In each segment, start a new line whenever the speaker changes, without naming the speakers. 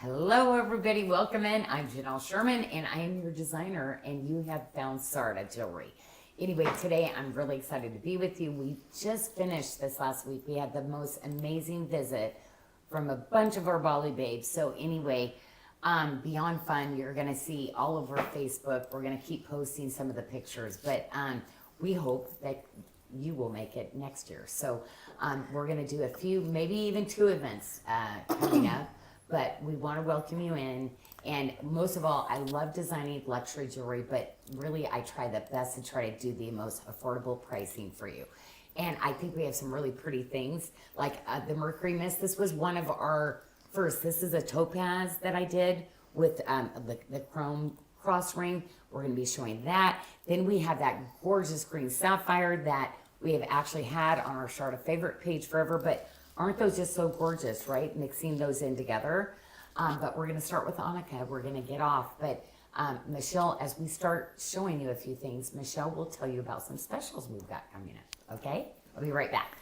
Hello, everybody. Welcome in. I'm Janyl Sherman, and I am your designer, and you have found SARDA jewelry. Anyway, today I'm really excited to be with you. We just finished this last week. We had the most amazing visit from a bunch of our Bali babes. So anyway, beyond fun, you're going to see all over Facebook. We're going to keep posting some of the pictures, but we hope that you will make it next year. So we're going to do a few, maybe even 2 events coming up. But we want to welcome you in. And most of all, I love designing luxury jewelry, but really I try the best to try to do the most affordable pricing for you. And I think we have some really pretty things, like the Mercury Mist. This was one of our first. This is a topaz that I did with the chrome cross ring. We're going to be showing that. Then we have that gorgeous green sapphire that we have actually had on our SARDA favorite page forever, but aren't those just so gorgeous, right? Mixing those in together. But we're going to start with Annika. We're going to get off. But Michelle, as we start showing you a few things, Michelle will tell you about some specials we've got coming up. Okay? I'll be right back.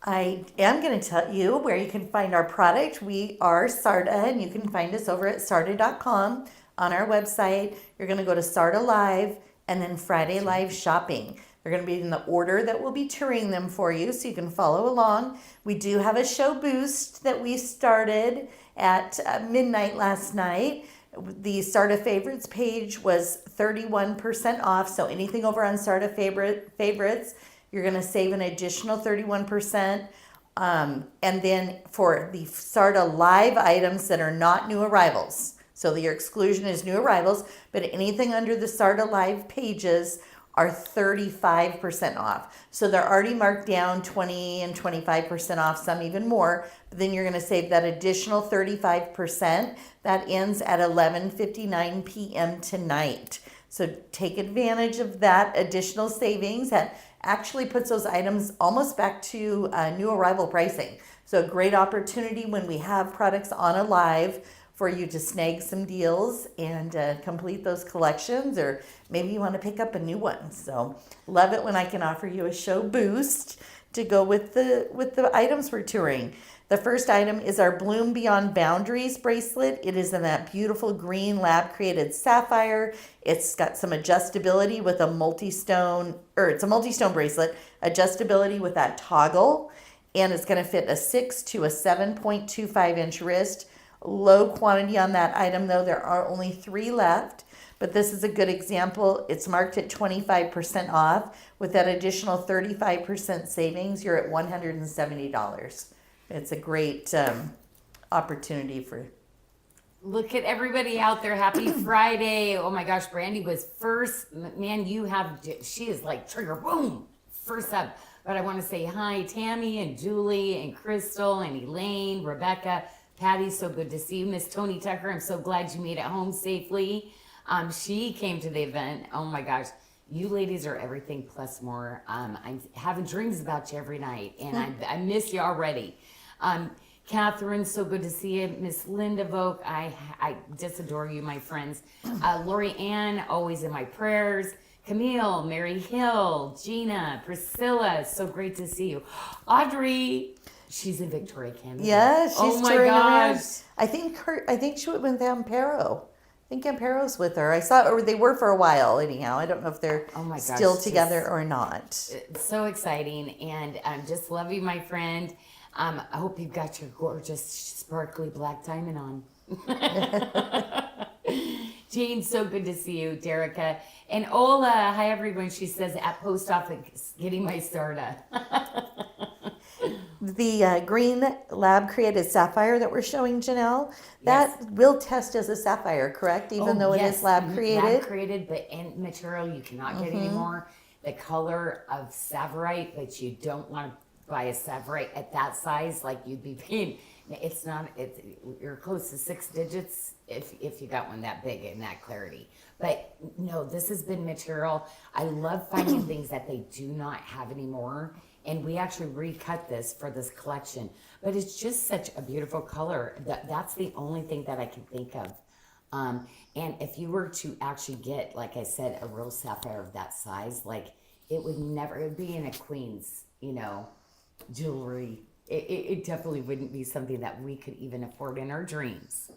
I am going to tell you where you can find our product. We are SARDA, and you can find us over at sarda.com on our website. You're going to go to SARDA Live and then Friday Live Shopping. They're going to be in the order that we'll be touring them for you so you can follow along. We do have a show boost that we started at midnight last night. The SARDA Favorites page was 31% off, so anything over on SARDA Favorites, you're going to save an additional 31%. And then for the SARDA Live items that are not new arrivals, so your exclusion is new arrivals, but anything under the SARDA Live pages are 35% off. So they're already marked down 20 and 25% off, some even more. But then you're going to save that additional 35%. That ends at 11:59 p.m. tonight. So take advantage of that additional savings. That actually puts those items almost back to new arrival pricing. So a great opportunity when we have products on a live for you to snag some deals and complete those collections, or maybe you want to pick up a new one. So love it when I can offer you a show boost to go with the items we're touring. The first item is our Bloom Beyond Boundaries bracelet. It is in that beautiful green lab created sapphire. It's got some adjustability with a it's a multi-stone bracelet, adjustability with that toggle, and it's going to fit a 6 to a 7.25 inch wrist. Low quantity on that item, though. There are only 3 left, but this is a good example. It's marked at 25% off. With that additional 35% savings, you're at $170. It's a great opportunity for.
Look at everybody out there. Happy Friday. Oh my gosh, Brandy was first. Man, she is like trigger, boom, first up. But I want to say hi, Tammy and Julie and Crystal and Elaine, Rebecca, Patty, so good to see you. Miss Tony Tucker, I'm so glad you made it home safely. She came to the event. Oh my gosh, you ladies are everything plus more. I'm having dreams about you every night, and I miss you already. Catherine, so good to see you. Miss Linda Vogt, I just adore you, my friends. Lori Ann, always in my prayers. Camille, Mary Hill, Gina, Priscilla, so great to see you. Audrey, she's in Victoria, Canada.
Yeah, she's touring around. I think she went with Amparo. I think Ampero's with her. I saw, or they were for a while anyhow. I don't know if they're still together or not.
So exciting, and just love you, my friend. I hope you've got your gorgeous, sparkly black diamond on. Jean, so good to see you. Derica. And Ola, hi everyone. She says, at post office, getting my SARDA.
The green lab created sapphire that we're showing, Janyl, that will test as a sapphire, correct? Even though it is lab created?
Lab created, but in material you cannot get anymore. The color of Savorite, but you don't want to buy a Savorite at that size, like you'd be paying. You're close to 6 digits if you got one that big and that clarity. But no, this has been material. I love finding things that they do not have anymore. And we actually recut this for this collection. But it's just such a beautiful color. That's the only thing that I can think of. And if you were to actually get, like I said, a real sapphire of that size, like it would be in a queen's, jewelry. It definitely wouldn't be something that we could even afford in our dreams.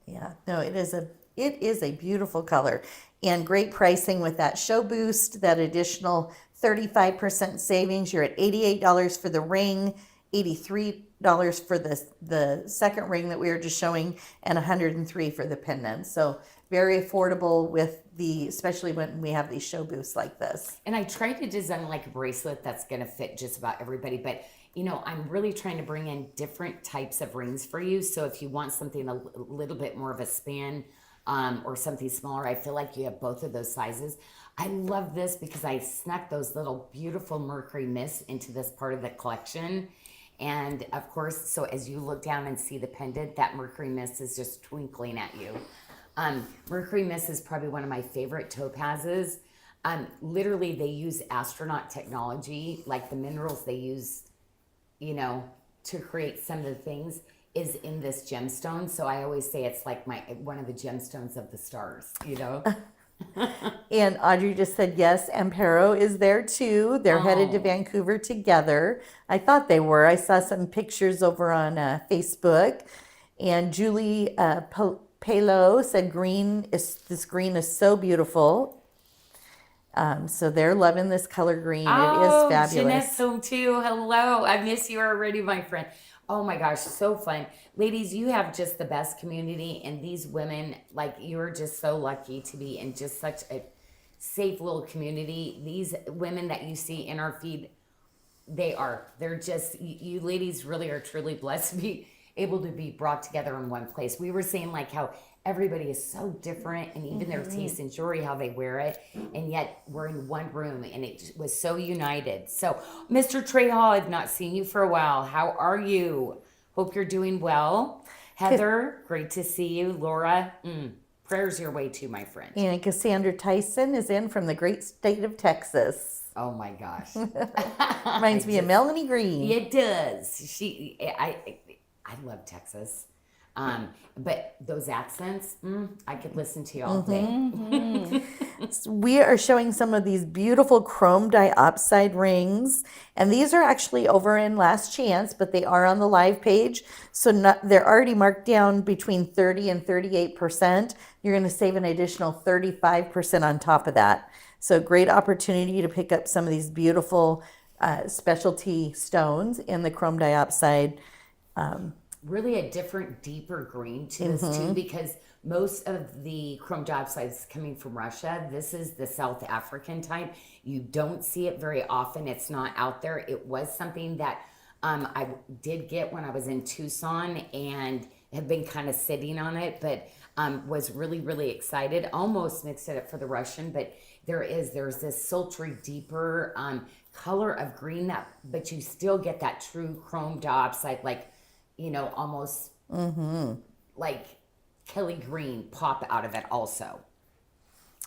Yeah, no, it is a beautiful color and great pricing with that show boost, that additional 35% savings. You're at $88 for the ring, $83 for the second ring that we were just showing, and $103 for the pendant. So very affordable with especially when we have these show boosts like this.
And I tried to design like a bracelet that's going to fit just about everybody, but I'm really trying to bring in different types of rings for you. So if you want something a little bit more of a span, or something smaller, I feel like you have both of those sizes. I love this because I snuck those little beautiful Mercury Mist into this part of the collection. And of course, so as you look down and see the pendant, that Mercury Mist is just twinkling at you. Mercury Mist is probably one of my favorite topazes. Literally, they use astronaut technology, like the minerals they use, to create some of the things is in this gemstone. So I always say it's like one of the gemstones of the stars,
And Audrey just said, yes, Ampero is there too. They're headed to
Oh.
Vancouver together. I thought they were. I saw some pictures over on Facebook. And Julie Palo said, this green is so beautiful. So they're loving this color green. It is fabulous.
Jeanette's home too. Hello. I miss you already, my friend. Oh my gosh, so fun. Ladies, you have just the best community, and these women, like, you're just so lucky to be in just such a safe little community. These women that you see in our feed, they're just, you ladies really are truly blessed to be able to be brought together in one place. We were saying like how everybody is so different, and even their taste in jewelry, how they wear it, and yet we're in one room, and it was so united. So, Mr. Trey Hall, I've not seen you for a while. How are you? Hope you're doing well. Heather, great to see you. Laura, prayers your way too, my friend.
And Cassandra Tyson is in from the great state of Texas.
Oh my gosh.
Reminds me of Melanie Green.
It does. I love Texas. But those accents, I could listen to you all day.
We are showing some of these beautiful chrome diopside rings, and these are actually over in Last Chance, but they are on the live page. So they're already marked down between 30 and 38%. You're going to save an additional 35% on top of that. So great opportunity to pick up some of these beautiful specialty stones in the chrome diopside.
Really a different, deeper green to this too, because most of the chrome diopside is coming from Russia. This is the South African type. You don't see it very often. It's not out there. It was something that I did get when I was in Tucson and have been kind of sitting on it, but was really, really excited. Almost mixed it up for the Russian, but there's this sultry, deeper color of green but you still get that true chrome diopside, like, almost like Kelly green pop out of it also.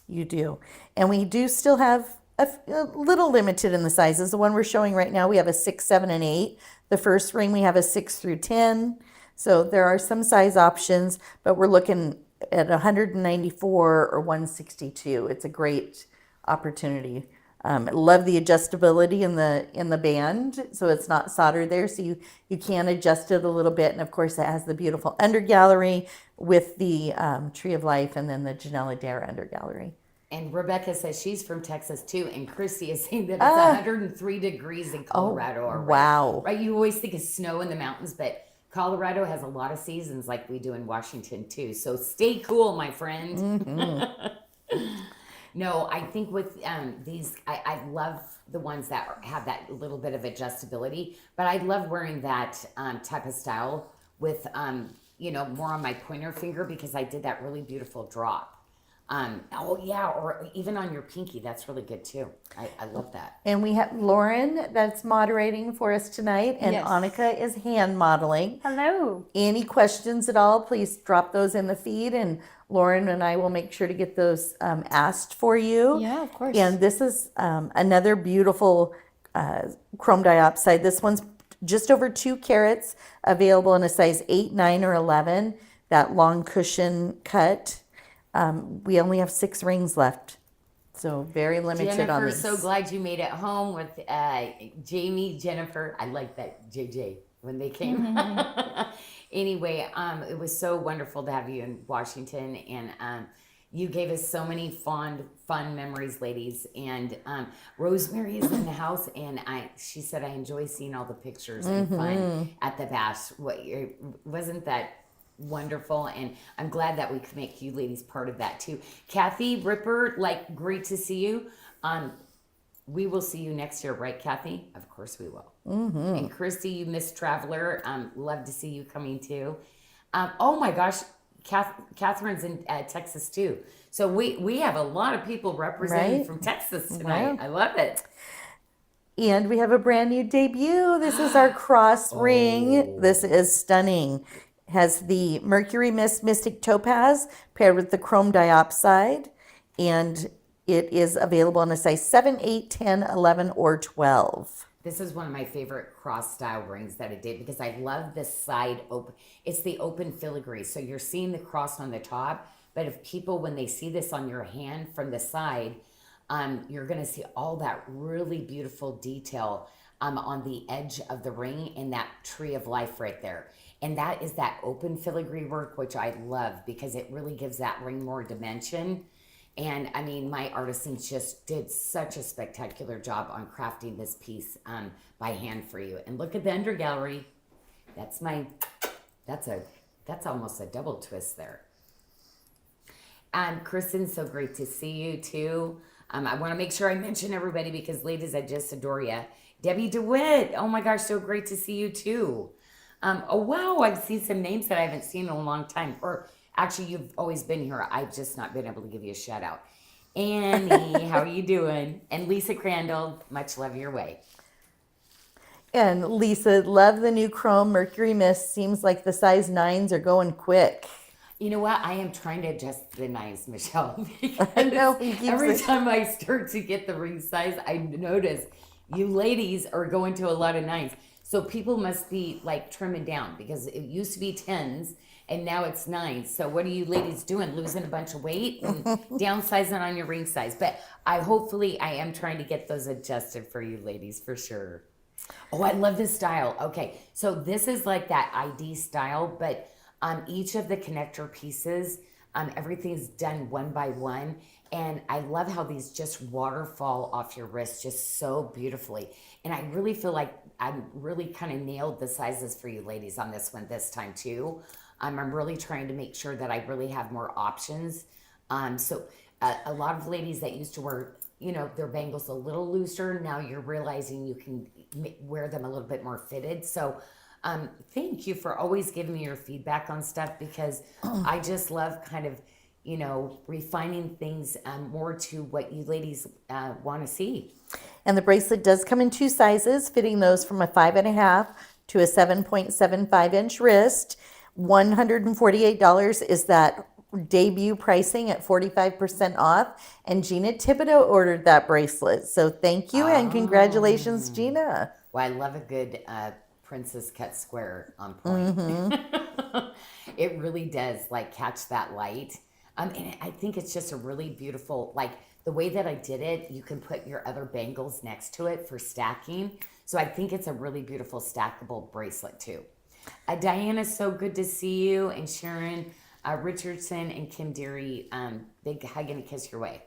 You do. And we do still have a little limited in the sizes. The one we're showing right now, we have a 6, 7, and 8. The first ring, we have a 6 through 10. So there are some size options, but we're looking at 194 or 162. It's a great opportunity. I love the adjustability in the band, so it's not soldered there, so you can adjust it a little bit. And of course, it has the beautiful under gallery with the Tree of Life, and then the Janyl Sherman under gallery.
And Rebecca says she's from Texas too, and Christy is saying that it's 103 degrees in Colorado already.
Wow!
Right, you always think of snow in the mountains, but Colorado has a lot of seasons like we do in Washington too. So stay cool, my friend. No, I think with these, I love the ones that have that little bit of adjustability, but I love wearing that type of style with, more on my pointer finger because I did that really beautiful drop. Or even on your pinky, that's really good too. I love that.
And we have Lauren that's moderating for us tonight, and
Yes.
Annika is hand modeling.
Hello.
Any questions at all, please drop those in the feed, and Lauren and I will make sure to get those asked for you.
Yeah, of course.
And this is another beautiful chrome diopside. This one's just over 2 carats, available in a size 8, 9, or 11. That long cushion cut. We only have 6 rings left, so very limited on
Jennifer,
these.
so glad you made it home with Jamie, Jennifer. I like that, JJ. when they came. Anyway, it was so wonderful to have you in Washington, and you gave us so many fun memories, ladies. And Rosemary is in the house, and she said, I enjoy seeing all the pictures and fun at the bash. Wasn't that wonderful? And I'm glad that we could make you ladies part of that too. Kathy Ripper, like, great to see you. We will see you next year, right, Kathy? Of course we will. And Christy, you Miss Traveler, love to see you coming too. Oh my gosh, Catherine's in Texas too. So we have a lot of people representing from Texas tonight.
Wow.
I love it.
And we have a brand new debut. This is our cross ring. This is stunning. Has the Mercury Mist Mystic Topaz paired with the chrome diopside, and it is available in a size 7, 8, 10, 11, or 12.
This is one of my favorite cross style rings that I did because I love this side open. It's the open filigree. So you're seeing the cross on the top, but if people, when they see this on your hand from the side, you're going to see all that really beautiful detail on the edge of the ring and that tree of life right there. And that is that open filigree work, which I love because it really gives that ring more dimension. And I mean, my artisans just did such a spectacular job on crafting this piece by hand for you. And look at the under gallery. That's almost a double twist there. Kristen, so great to see you too. I want to make sure I mention everybody because ladies, I just adore you. Debbie DeWitt, oh my gosh, so great to see you too. Oh wow, I've seen some names that I haven't seen in a long time. Or actually, you've always been here. I've just not been able to give you a shout out. Annie, how are you doing? And Lisa Crandall, much love your way.
And Lisa, love the new chrome Mercury Mist. Seems like the size 9s are going quick.
You know what? I am trying to adjust the knives, Michelle.
I know.
Every time I start to get the ring size, I notice you ladies are going to a lot of 9s. So people must be like trimming down because it used to be 10s and now it's 9s. So what are you ladies doing? Losing a bunch of weight and downsizing on your ring size. But I am trying to get those adjusted for you ladies for sure. Oh, I love this style. Okay, so this is like that ID style, but each of the connector pieces, everything's done one by one. And I love how these just waterfall off your wrist just so beautifully. And I really feel like I really kind of nailed the sizes for you ladies on this one this time too. I'm really trying to make sure that I really have more options. So a lot of ladies that used to wear, their bangles a little looser, now you're realizing you can wear them a little bit more fitted. So thank you for always giving me your feedback on stuff because I just love kind of, refining things more to what you ladies want to see.
And the bracelet does come in 2 sizes, fitting those from a 5.5 to a 7.75 inch wrist. $148 is that debut pricing at 45% off. And Gina Thibodeau ordered that bracelet. So thank you and congratulations, Gina.
Well, I love a good princess cut square on point. It really does like catch that light. And I think it's just a really beautiful, like the way that I did it, you can put your other bangles next to it for stacking. So I think it's a really beautiful stackable bracelet too. Diana, so good to see you. And Sharon Richardson and Kim Deary, big hug and a kiss your way.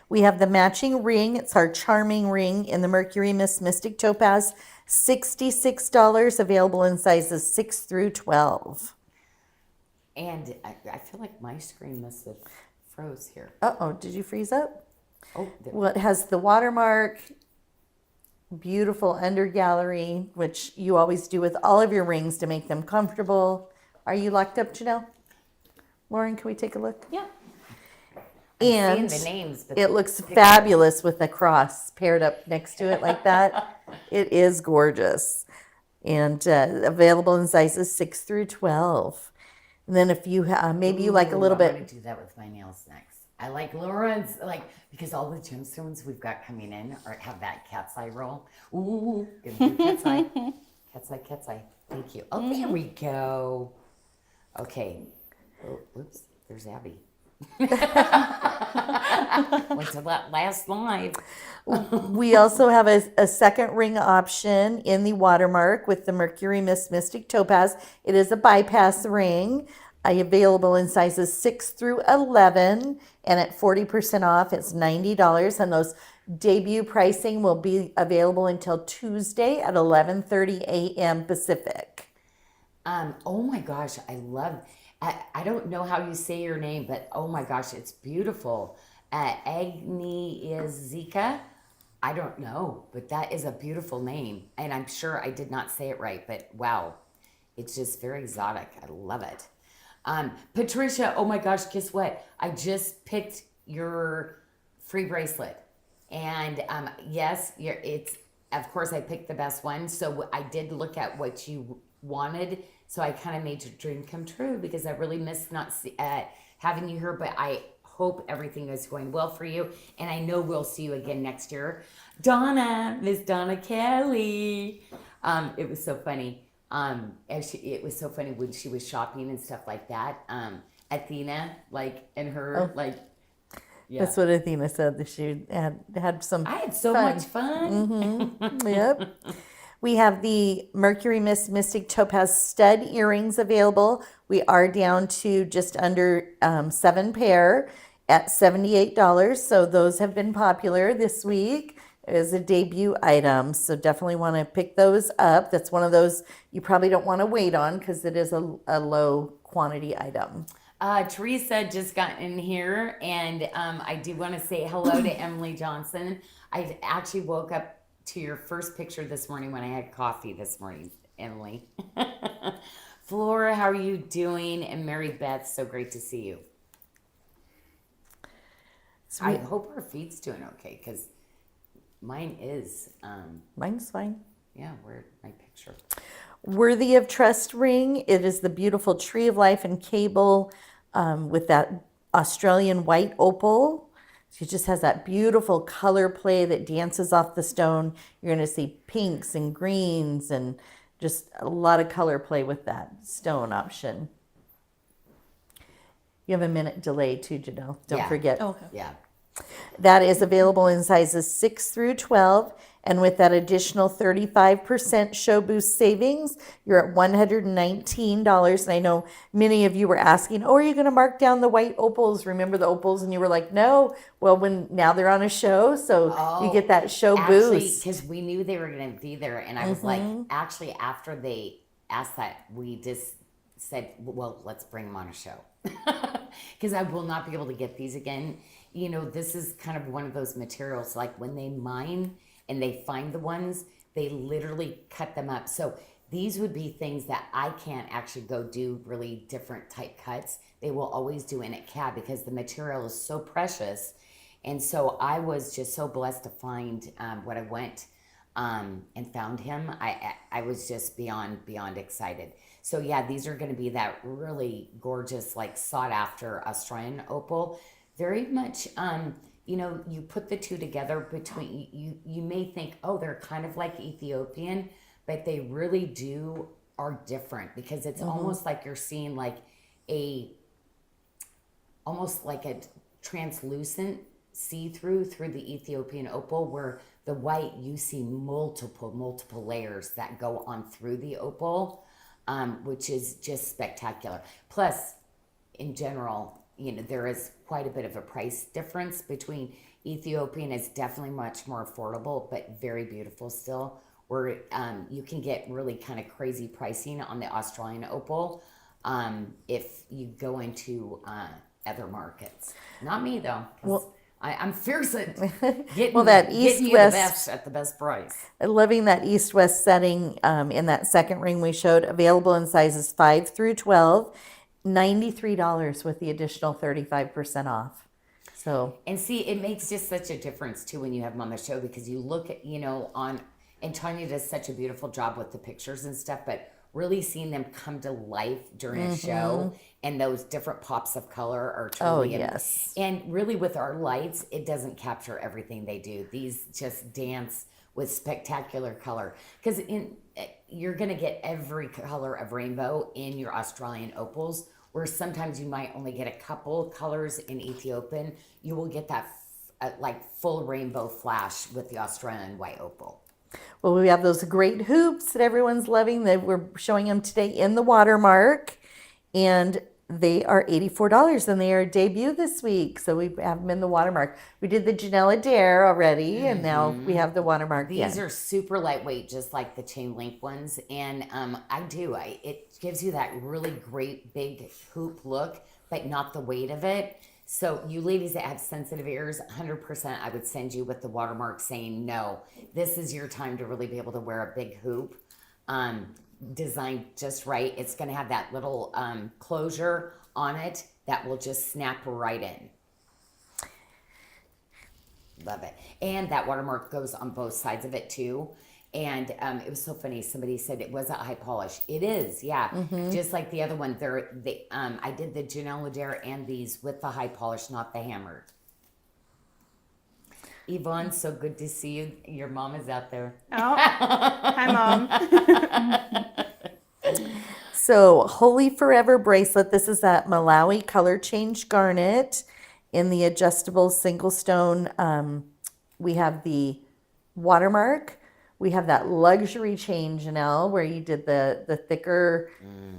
We have the matching ring. It's our charming ring in the Mercury Mist Mystic Topaz. $66, available in sizes 6 through 12.
And I feel like my screen must have froze here.
Uh-oh, did you freeze up?
Oh,
Well, it has the Watermark, beautiful under gallery, which you always do with all of your rings to make them comfortable. Are you locked up, Janyl? Lauren, can we take a look?
yeah.
And
Seeing the names, but
it looks fabulous with the cross paired up next to it like that. It is gorgeous. And available in sizes 6 through 12. And then if you maybe you like a little
I'm
bit.
gonna do that with my nails next. I like Lauren's, because all the gemstones we've got coming in have that cat's eye roll. Ooh, gonna do cat's eye. Cat's eye. Thank you. Oh, there we go. Okay. Oh, oops. There's Abby. Went to that last live.
We also have a second ring option in the Watermark with the Mercury Mist Mystic Topaz. It is a bypass ring. Available in sizes 6 through 11, and at 40% off, it's $90. And those debut pricing will be available until Tuesday at 11:30 a.m. Pacific.
Oh my gosh, I don't know how you say your name, but oh my gosh, it's beautiful. Agnieszka. I don't know, but that is a beautiful name. And I'm sure I did not say it right, but wow, it's just very exotic. I love it. Patricia, oh my gosh, guess what? I just picked your free bracelet. And yes, it's, of course, I picked the best one. So I did look at what you wanted. So I kind of made your dream come true because I really missed not having you here. But I hope everything is going well for you. And I know we'll see you again next year. Donna, Miss Donna Kelly. It was so funny. It was so funny when she was shopping and stuff like that. Athena, like, and her, like, yeah.
That's what Athena said, that she had some
I had so
fun.
much fun.
Yep. We have the Mercury Mist Mystic Topaz stud earrings available. We are down to just under 7 pair at $78. So those have been popular this week as a debut item. So definitely want to pick those up. That's one of those you probably don't want to wait on because it is a low quantity item.
Teresa just got in here, and I do want to say hello to Emily Johnson. I actually woke up to your first picture this morning when I had coffee this morning, Emily. Flora, how are you doing? And Mary Beth, so great to see you. Sweet. I hope our feed's doing okay because mine is.
Mine's fine.
Yeah, where's my picture?
Worthy of Trust ring. It is the beautiful Tree of Life and cable with that Australian white opal. It just has that beautiful color play that dances off the stone. You're going to see pinks and greens and just a lot of color play with that stone option. You have a minute delay too, Janyl. Don't forget.
Oh, okay.
Yeah.
That is available in sizes 6 through 12. And with that additional 35% show boost savings, you're at $119. And I know many of you were asking, oh, are you going to mark down the white opals? Remember the opals? And you were like, no. Well, now they're on a show, so you get that show boost.
Because we knew they were going to be there. And I was like, actually, after they asked that, we just said, well, let's bring them on a show. Because I will not be able to get these again. You know, this is kind of one of those materials, like when they mine and they find the ones, they literally cut them up. So these would be things that I can't actually go do really different type cuts. They will always do in at CAD because the material is so precious. And so I was just so blessed to find when I went and found him. I was just beyond excited. So yeah, these are going to be that really gorgeous, like sought after Australian opal. Very much, you know, you put the two together between, you may think, oh, they're kind of like Ethiopian, but they really are different because it's almost like you're seeing almost like a translucent see-through through the Ethiopian opal, where the white, you see multiple layers that go on through the opal, which is just spectacular. Plus, in general, you know, there is quite a bit of a price difference between Ethiopian is definitely much more affordable, but very beautiful still, where you can get really kind of crazy pricing on the Australian opal if you go into other markets. Not me though. Well, I'm fierce at getting,
that
getting you the best at the best price.
Loving that east-west setting in that second ring we showed, available in sizes 5 through 12. $93 with the additional 35% off. So,
and see, it makes just such a difference too when you have them on the show, because you look at, you know, and Tanya does such a beautiful job with the pictures and stuff, but really seeing them come to life during a show and those different pops of color are truly,
yes.
And really with our lights, it doesn't capture everything they do. These just dance with spectacular color, because you're going to get every color of rainbow in your Australian opals, where sometimes you might only get a couple colors in Ethiopian, you will get that like full rainbow flash with the Australian white opal.
Well, we have those great hoops that everyone's loving that we're showing them today in the Watermark. And they are $84 and they are debut this week. So we have them in the Watermark. We did the Janyl Dare already and now we have the Watermark.
These are super lightweight, just like the chain link ones. And it gives you that really great big hoop look, but not the weight of it. So you ladies that have sensitive ears, 100% I would send you with the Watermark saying, no, this is your time to really be able to wear a big hoop. Designed just right. It's going to have that little closure on it that will just snap right in. Love it. And that Watermark goes on both sides of it too. And it was so funny. Somebody said it wasn't high polish. It is, yeah. Just like the other one. I did the Janyl Dare and these with the high polish, not the hammered. Yvonne, so good to see you. Your mom is out there.
Oh, hi, Mom.
So Holy Forever bracelet. This is that Maloi color change garnet in the adjustable single stone. We have the Watermark. We have that luxury chain, Janyl, where you did the thicker,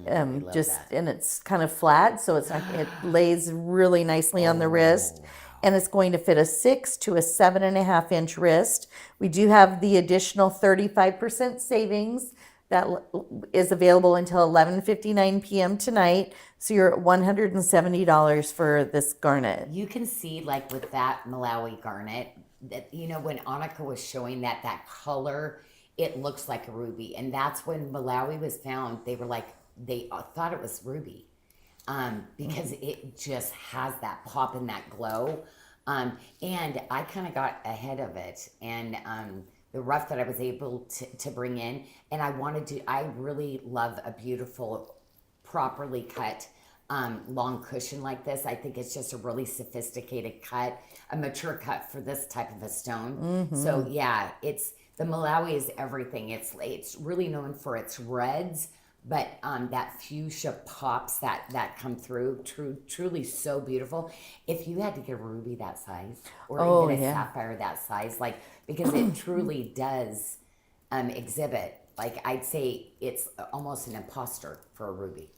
and it's kind of flat, so it's like it lays really nicely on the wrist, and it's going to fit a 6 to a 7.5 inch wrist. We do have the additional 35% savings that is available until 11:59 p.m. tonight. So you're at $170 for this garnet.
You can see, like with that Maloi garnet, that when Annika was showing that color, it looks like a ruby, and that's when Maloi was found. They were like, they thought it was ruby, because it just has that pop and that glow. And I kind of got ahead of it, and the rough that I was able to bring in, and I really love a beautiful, properly cut long cushion like this. I think it's just a really sophisticated cut, a mature cut for this type of a stone. So yeah, the Maloi is everything. It's really known for its reds, but that fuchsia pops that come through, truly so beautiful. If you had to get a ruby that size, or even a sapphire that size, because it truly does exhibit, I'd say it's almost an imposter for a ruby.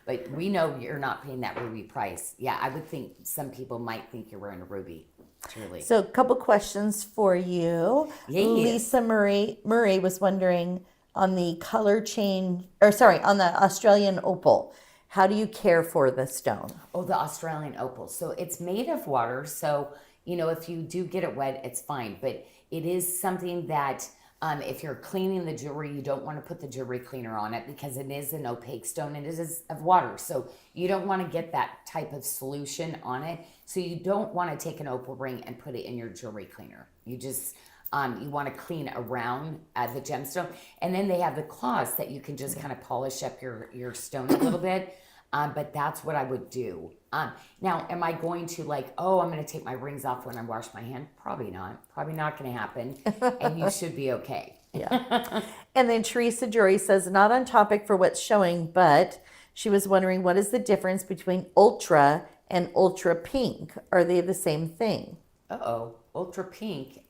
But we know you're not paying that ruby price. Yeah, I would think some people might think you're wearing a ruby, truly.
So a couple questions for you.
Yes.
Lisa Murray was wondering on the color change, on the Australian opal, how do you care for the stone?
Oh, the Australian opal. So it's made of water. So, if you do get it wet, it's fine. But it is something that if you're cleaning the jewelry, you don't want to put the jewelry cleaner on it because it is an opaque stone and it is of water. So you don't want to get that type of solution on it. So you don't want to take an opal ring and put it in your jewelry cleaner. You just, you want to clean around the gemstone. And then they have the cloths that you can just kind of polish up your stone a little bit. But that's what I would do. Now, am I going to I'm going to take my rings off when I wash my hand? Probably not. Probably not going to happen. And you should be okay.
Yeah. And then Teresa Jory says, not on topic for what's showing, but she was wondering what is the difference between ultra and ultra pink? Are they the same thing?
Ultra pink.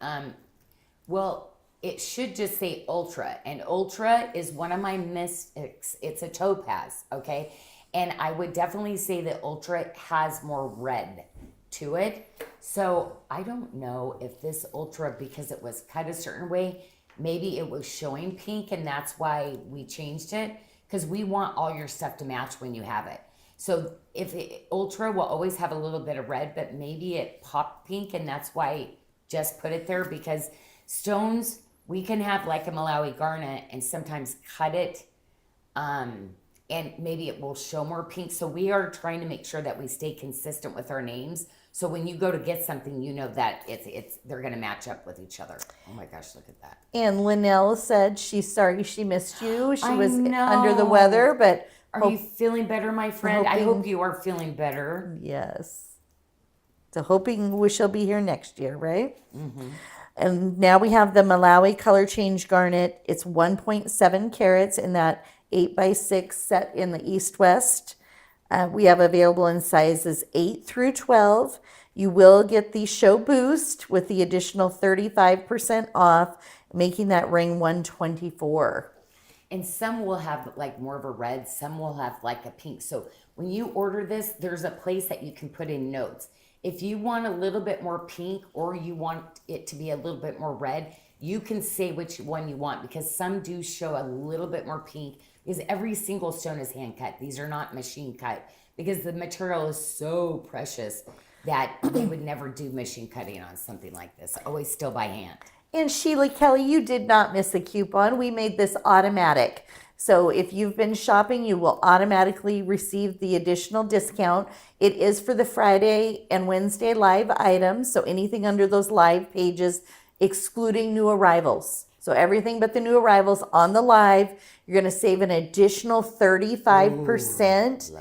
Well, it should just say ultra. And ultra is one of my mystics. It's a topaz, okay? And I would definitely say that ultra has more red to it. So I don't know if this ultra, because it was cut a certain way, maybe it was showing pink and that's why we changed it. Because we want all your stuff to match when you have it. So ultra will always have a little bit of red, but maybe it popped pink and that's why I just put it there. Because stones, we can have like a Maloi garnet and sometimes cut it. And maybe it will show more pink. So we are trying to make sure that we stay consistent with our names. So when you go to get something, you know that they're going to match up with each other. Oh my gosh, look at that.
And Linnell said she's sorry she missed you. She was
know.
under the weather, but
are you feeling better, my friend? I hope you are feeling better.
Yes. So hoping she'll be here next year, right? Mm-hmm. And now we have the Maloi color change garnet. It's 1.7 carats in that 8x6 set in the East-West. We have available in sizes 8 through 12. You will get the show boost with the additional 35% off, making that ring 124.
And some will have like more of a red, some will have like a pink. So when you order this, there's a place that you can put in notes. If you want a little bit more pink or you want it to be a little bit more red, you can say which one you want, because some do show a little bit more pink, because every single stone is hand cut. These are not machine cut, because the material is so precious that they would never do machine cutting on something like this. Always still by hand.
And Sheila Kelly, you did not miss a coupon. We made this automatic. So if you've been shopping, you will automatically receive the additional discount. It is for the Friday and Wednesday live items. So anything under those live pages, excluding new arrivals. So everything but the new arrivals on the live, you're going to save an additional 35%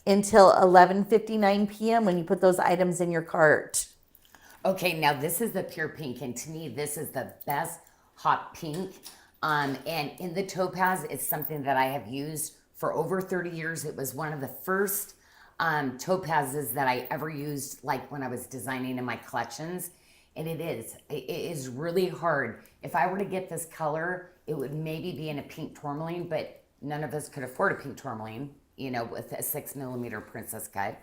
until 11:59 p.m. when you put those items in your cart.
Okay, now this is the pure pink, and to me, this is the best hot pink. And in the topaz, it's something that I have used for over 30 years. It was one of the first topazes that I ever used, like when I was designing in my collections. And it is really hard. If I were to get this color, it would maybe be in a pink tourmaline, but none of us could afford a pink tourmaline, you know, with a 6mm princess cut,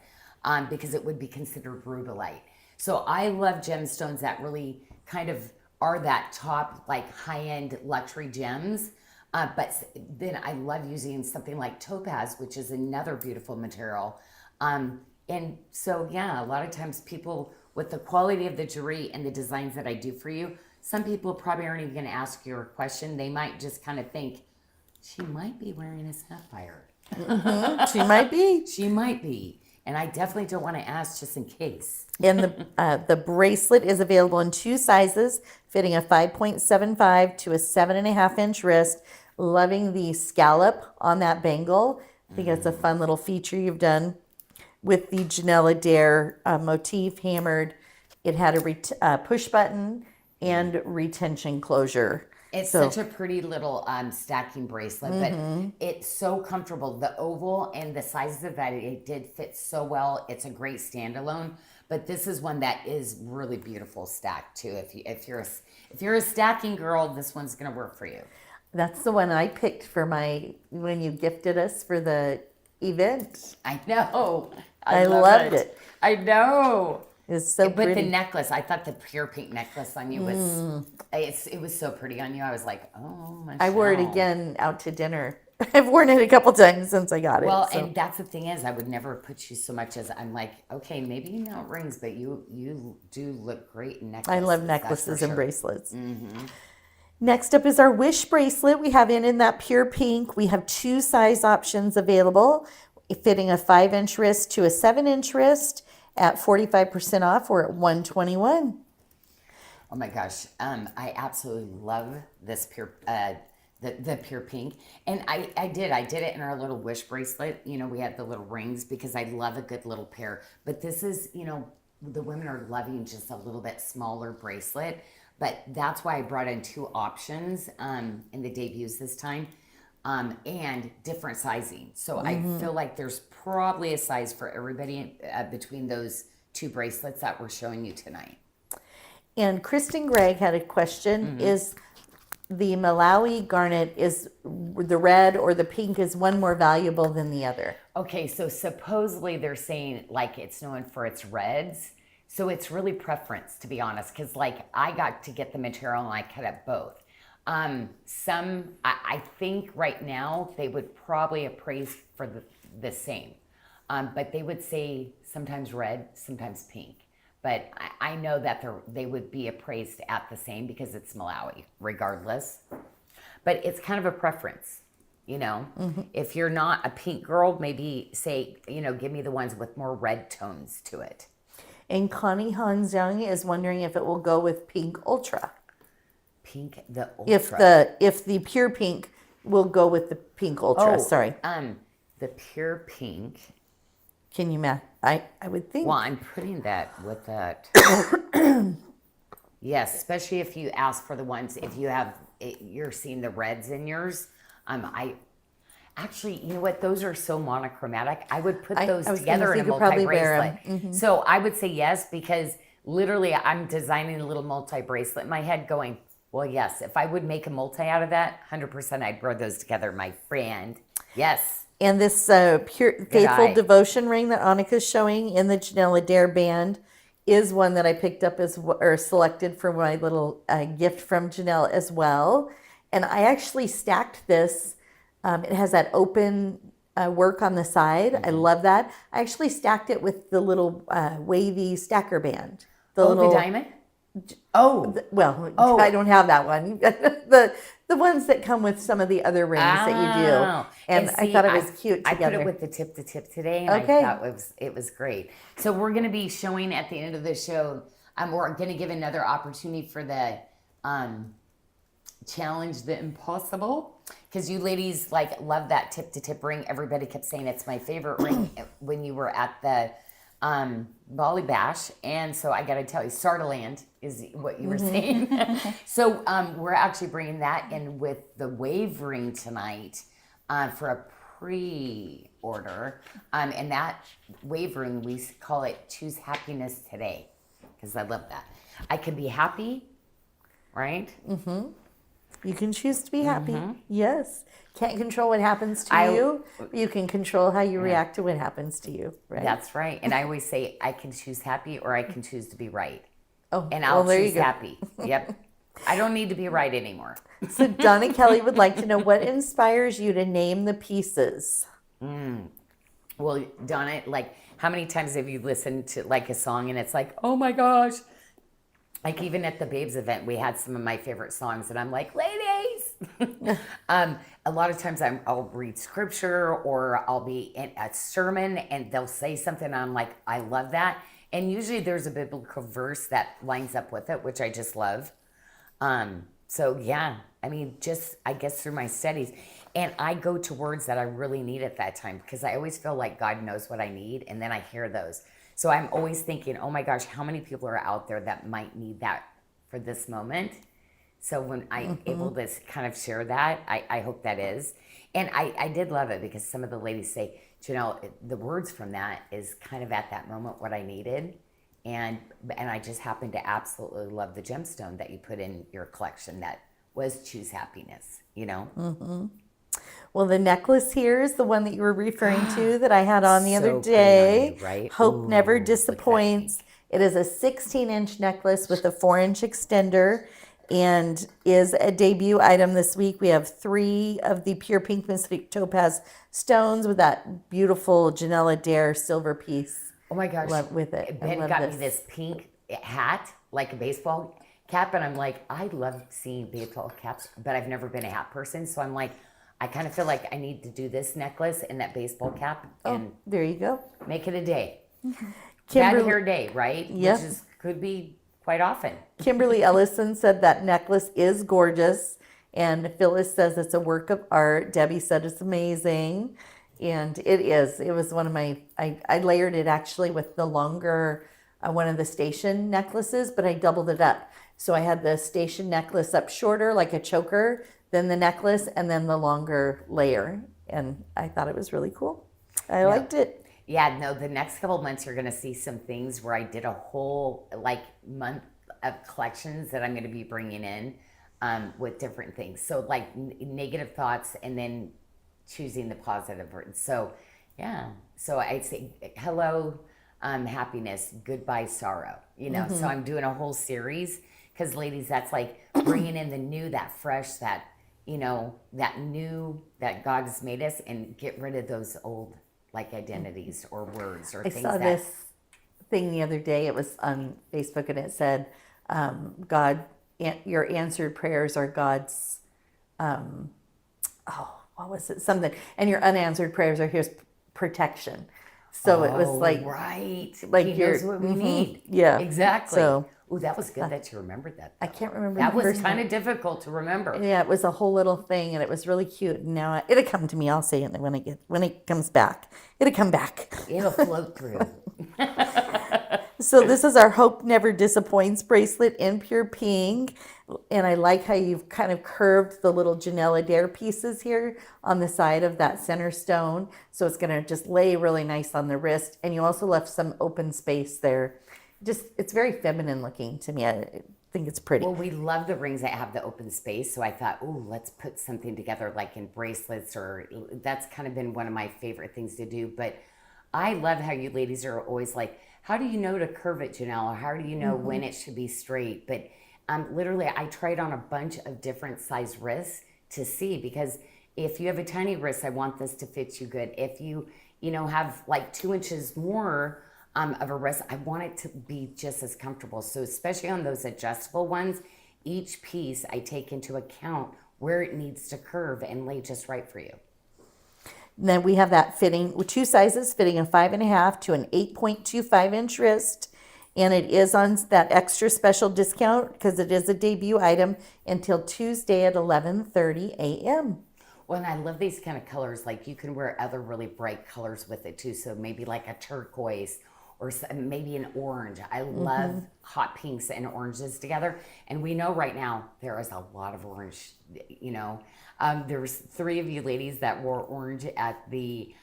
because it would be considered rubellite. So I love gemstones that really kind of are that top, like high-end luxury gems. But then I love using something like topaz, which is another beautiful material. And so, yeah, a lot of times people, with the quality of the jewelry and the designs that I do for you, some people probably aren't even going to ask you a question. They might just kind of think, she might be wearing a sapphire.
She might be.
She might be. And I definitely don't want to ask just in case.
And the bracelet is available in 2 sizes, fitting a 5.75 to a 7.5-inch wrist. Loving the scallop on that bangle. I think it's a fun little feature you've done with the Janyl Adair motif hammered. It had a push button and retention closure.
It's such a pretty little stacking bracelet, but it's so comfortable. The oval and the sizes of that, it did fit so well. It's a great standalone, but this is one that is really beautiful stacked too. If you're a stacking girl, this one's gonna work for you.
That's the one I picked for when you gifted us for the event.
I know.
I loved it.
I know.
It's so pretty.
But the necklace, I thought the pure pink necklace on you was, it was so pretty on you. I was like, oh my God.
I wore it again out to dinner. I've worn it a couple times since I got it.
Well, and that's the thing is, I would never put you so much as, I'm like, okay, maybe you know rings, but you do look great in necklaces.
I love necklaces and bracelets. Next up is our wish bracelet. We have in that pure pink. We have 2 size options available, fitting a 5-inch wrist to a 7-inch wrist at 45% off, or at $121.
Oh my gosh, I absolutely love this pure, the pure pink, and I did it in our little wish bracelet. You know, we had the little rings because I love a good little pair. But this is, you know, the women are loving just a little bit smaller bracelet. But that's why I brought in 2 options in the debuts this time, and different sizing. So I feel like there's probably a size for everybody between those 2 bracelets that we're showing you tonight.
And Kristen Gregg had a question. Is the Maloi garnet, is the red or the pink, is one more valuable than the other?
Okay, so supposedly they're saying like it's known for its reds. So it's really preference, to be honest, because like I got to get the material and I cut up both. I think right now they would probably appraise for the same, but they would say sometimes red, sometimes pink. But I know that they would be appraised at the same because it's Maloi, regardless. But it's kind of a preference, you know. If you're not a pink girl, maybe say, you know, give me the ones with more red tones to it.
And Connie Hansyoung is wondering if it will go with pink ultra.
Pink the ultra.
If the pure pink will go with the pink ultra. Sorry.
The pure pink.
Can you match? I would think.
Well, I'm putting that with that. Yes, especially if you ask for the ones, if you have, you're seeing the reds in yours. Actually, you know what? Those are so monochromatic. I would put
I
those
was
together
gonna say
in a
you could probably wear 'em.
multi-bracelet. So I would say yes, because literally I'm designing a little multi-bracelet in my head going, well, yes, if I would make a multi out of that, 100% I'd wear those together, my friend. Yes.
And this pure faithful
eye.
devotion ring that Annika's showing in the Janyl Adair band is one that I picked up or selected for my little gift from Janyl as well. And I actually stacked this. It has that open work on the side. I love that. I actually stacked it with the little wavy stacker band.
The diamond? Oh.
I don't have that one. the ones that come with some of the other rings that you do. And
see,
I thought it was cute together.
I put it with the tip to tip today, and
Okay.
I thought it was great. So we're going to be showing at the end of the show. We're going to give another opportunity for the challenge the impossible, because you ladies love that tip to tip ring. Everybody kept saying it's my favorite ring when you were at the Bali Bash, and so I got to tell you, Sardaland is what you were saying. So we're actually bringing that in with the wave ring tonight for a pre-order, and that wave ring, we call it Choose Happiness Today, because I love that. I can be happy, right?
You can choose to be happy. Yes. Can't control what happens to you. You can control how you react to what happens to you. Right.
That's right. And I always say I can choose happy, or I can choose to be right.
Oh,
and I'll
there you
choose
go.
happy. Yep. I don't need to be right anymore.
So Donna Kelly would like to know what inspires you to name the pieces.
Well, Donna, how many times have you listened to a song and it's like, oh my gosh. Even at the Babes event, we had some of my favorite songs, and I'm like, ladies. A lot of times I'll read scripture, or I'll be in a sermon and they'll say something and I'm like, I love that. And usually there's a biblical verse that lines up with it, which I just love. So yeah, I guess through my studies, and I go to words that I really need at that time, because I always feel like God knows what I need, and then I hear those. So I'm always thinking, oh my gosh, how many people are out there that might need that for this moment? So when I'm able to kind of share that, I hope that is. And I did love it, because some of the ladies say, the words from that is kind of at that moment what I needed. And I just happen to absolutely love the gemstone that you put in your collection that was Choose Happiness,
Well, the necklace here is the one that you were referring to that I had on the
So
other
pretty
day.
on you, right?
Hope
Ooh,
never
look at that
disappoints. It is a 16-inch necklace with a 4-inch extender, and is a debut item this week. We have 3 of the pure pink mystic topaz stones with that beautiful Janyl Adair silver piece.
Oh my gosh.
With it. I
Ben
love
got me this pink hat, like a baseball cap, and I'm like, I love seeing baseball caps, but I've never been a hat person, so I'm like, I kind of feel like I need to do this necklace and that baseball cap and
There you go.
make it a day.
Kimberly-
Bad hair day, right?
Yep.
Which could be quite often.
Kimberly Ellison said that necklace is gorgeous, and Phyllis says it's a work of art. Debbie said it's amazing, and it is. It was one of my, I layered it actually with the longer, one of the station necklaces, but I doubled it up. So I had the station necklace up shorter, like a choker, then the necklace, and then the longer layer. And I thought it was really cool. I liked it.
Yeah, no, the next couple of months you're going to see some things where I did a whole month of collections that I'm going to be bringing in with different things. So negative thoughts, and then choosing the positive words. So yeah, so I'd say hello, happiness, goodbye, sorrow. So I'm doing a whole series, because ladies, that's bringing in the new, that fresh, that that new that God has made us, and get rid of those old identities or words or
I
things
saw
that.
this thing the other day. It was on Facebook, and it said, God, your answered prayers are God's, what was it? Something. And your unanswered prayers are his protection. So it was
right.
like
He knows what we need.
Yeah.
Exactly.
So
Ooh, that was good that you remembered that.
I can't remember.
That
the
was
first
kind
one.
of difficult to remember.
Yeah, it was a whole little thing, and it was really cute. And now it'll come to me. I'll say it when it comes back. It'll come back.
It'll float through.
So this is our Hope Never Disappoints bracelet in pure pink. And I like how you've kind of curved the little Janyl Adair pieces here on the side of that center stone. So it's going to just lay really nice on the wrist. And you also left some open space there. Just, it's very feminine looking to me. I think it's pretty.
Well, we love the rings that have the open space. So I thought, oh, let's put something together like in bracelets, or that's kind of been one of my favorite things to do. But I love how you ladies are always like, how do you know to curve it, Janyl? Or how do you know when it should be straight? But literally, I tried on a bunch of different size wrists to see, because if you have a tiny wrist, I want this to fit you good. If you have like 2 inches more of a wrist, I want it to be just as comfortable. So especially on those adjustable ones, each piece I take into account where it needs to curve and lay just right for you.
And then we have that fitting with 2 sizes, fitting a 5.5 to an 8.25 inch wrist. And it is on that extra special discount because it is a debut item until Tuesday at 11:30 a.m.
Well, and I love these kind of colors. Like you can wear other really bright colors with it too. So maybe like a turquoise or maybe an orange. I love hot pinks and oranges together. And we know right now there is a lot of orange, there was 3 of you ladies that wore orange at the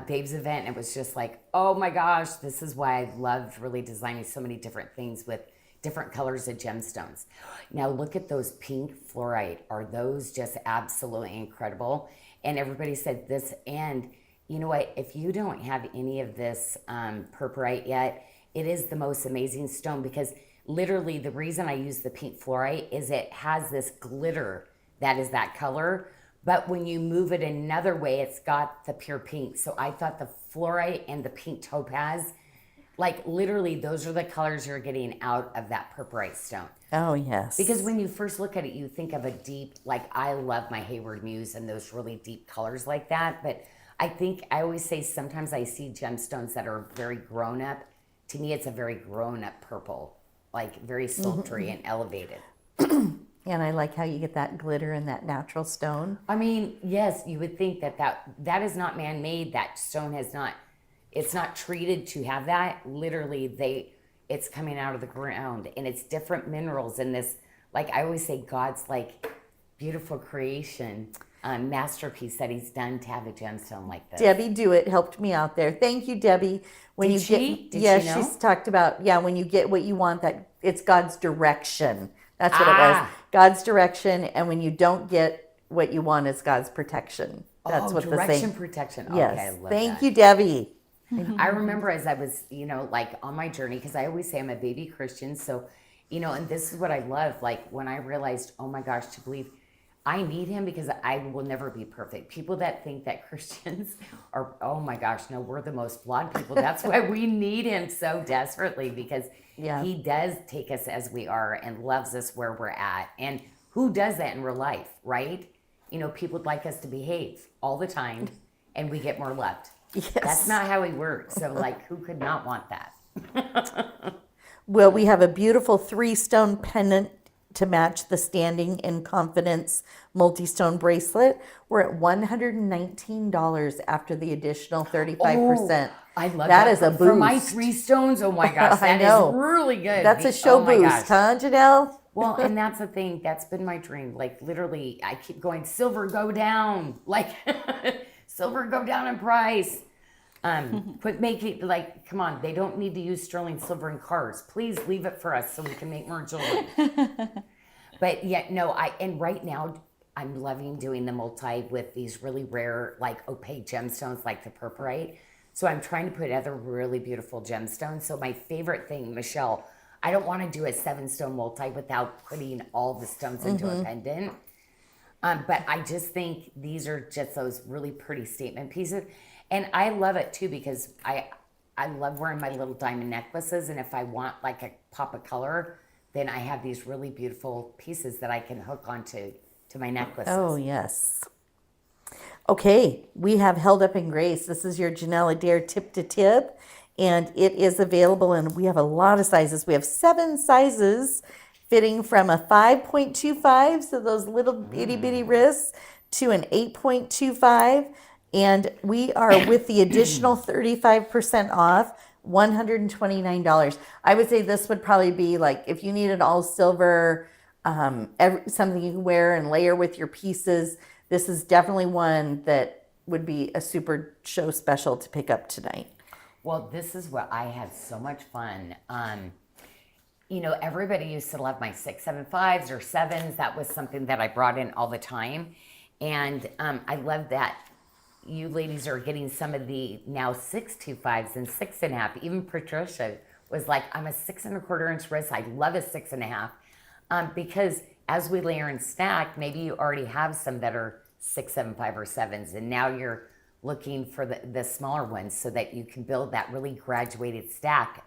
Babes event. And it was just like, oh my gosh, this is why I love really designing so many different things with different colors of gemstones. Now look at those pink fluorite. Are those just absolutely incredible? And everybody said this, and you know what? If you don't have any of this purpurite yet, it is the most amazing stone, because literally the reason I use the pink fluorite is it has this glitter that is that color. But when you move it another way, it's got the pure pink. So I thought the fluorite and the pink topaz, like literally those are the colors you're getting out of that purpurite stone.
Oh, yes.
Because when you first look at it, you think of a deep, like I love my Hayward Muse and those really deep colors like that. But I always say sometimes I see gemstones that are very grown up. To me, it's a very grown up purple, like very sultry and elevated.
And I like how you get that glitter in that natural stone.
I mean, yes, you would think that is not man-made. That stone it's not treated to have that. Literally, it's coming out of the ground, and it's different minerals in this. Like I always say, God's like beautiful creation, masterpiece that He's done to have a gemstone like this.
Debbie Dewitt helped me out there. Thank you, Debbie.
Did she know?
She's talked about, when you get what you want, that it's God's direction. That's what it was. God's direction, and when you don't get what you want, it's God's protection. That's what the saying.
Direction, protection.
Yes.
Okay, I love
Thank
that.
you, Debbie.
I remember as I was, like on my journey, because I always say I'm a baby Christian. So, and this is what I love. Like when I realized, oh my gosh, to believe I need Him, because I will never be perfect. People that think that Christians are, oh my gosh, no, we're the most flawed people. That's why we need Him so desperately, because He does take us as we are and loves us where we're at. And who does that in real life, right? People would like us to behave all the time and we get more loved.
Yes.
That's not how He works. So like, who could not want that?
Well, we have a beautiful 3-stone pendant to match the Standing in Confidence multi-stone bracelet. We're at $119 after the additional 35%.
I love
that. Is a boost.
For my 3 stones, oh my gosh, that is really good.
That's a show boost, huh, Janyl?
Well, and that's the thing. That's been my dream. Like literally, I keep going, silver go down. Like silver go down in price. Quit making, like, come on. They don't need to use sterling silver in cars. Please leave it for us so we can make more jewelry. But yeah, no, and right now I'm loving doing the multi with these really rare, like opaque gemstones like the purpurite. So I'm trying to put other really beautiful gemstones. So my favorite thing, Michelle, I don't want to do a 7-stone multi without putting all the stones into a pendant. But I just think these are just those really pretty statement pieces. And I love it too, because I love wearing my little diamond necklaces. And if I want like a pop of color, then I have these really beautiful pieces that I can hook onto my necklaces.
Oh, yes. Okay, we have Held Up in Grace. This is your Janyl Adair tip to tip, and it is available, and we have a lot of sizes. We have 7 sizes fitting from a 5.25, so those little itty bitty wrists, to an 8.25, and we are with the additional 35% off. $129. I would say this would probably be like if you needed all silver, something you can wear and layer with your pieces. This is definitely one that would be a super show special to pick up tonight.
Well, this is what I had so much fun. You know, everybody used to love my 675s or 7s. That was something that I brought in all the time. And I love that you ladies are getting some of the now 625s and 6.5. Even Patricia was like, I'm a 6.25 inch wrist. I love a 6.5. Because as we layer and stack, maybe you already have some that are 675 or 7s, and now you're looking for the smaller ones so that you can build that really graduated stack.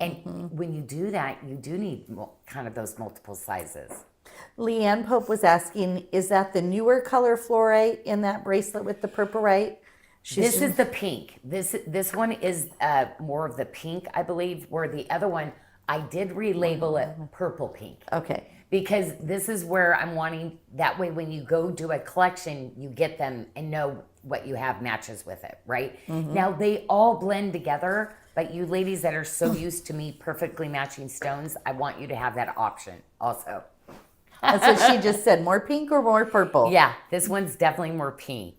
And when you do that, you do need kind of those multiple sizes.
Leanne Pope was asking, is that the newer color fluorite in that bracelet with the purpurite?
This is the pink. This one is more of the pink, I believe, where the other one, I did relabel it purple pink.
Okay.
Because this is where I'm wanting, that way when you go do a collection, you get them and know what you have matches with it, right? Now, they all blend together, but you ladies that are so used to me perfectly matching stones, I want you to have that option also.
That's what she just said. More pink or more purple?
Yeah, this one's definitely more pink.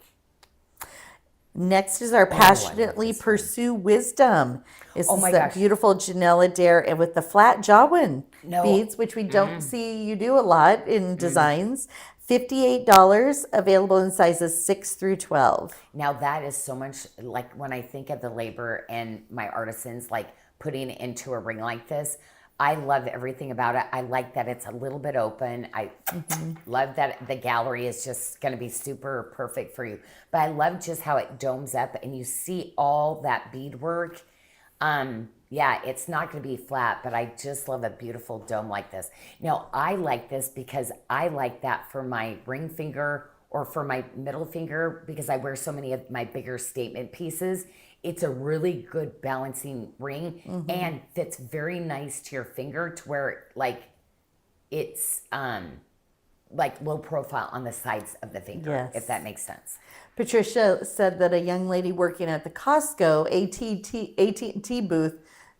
Next is our Passionately Pursue Wisdom. This is that beautiful Janyl Adair and with the flat jawin beads, which we don't see you do a lot in designs. $58, available in sizes 6 through 12.
Now that is so much, like when I think of the labor and my artisans like putting it into a ring like this, I love everything about it. I like that it's a little bit open. I love that the gallery is just going to be super perfect for you. But I love just how it domes up and you see all that beadwork. Yeah, it's not going to be flat, but I just love a beautiful dome like this. Now, I like this because I like that for my ring finger or for my middle finger because I wear so many of my bigger statement pieces. It's a really good balancing ring and fits very nice to your finger to where like it's like low profile on the sides of the finger, if that makes sense.
Patricia said that a young lady working at the Costco AT&T booth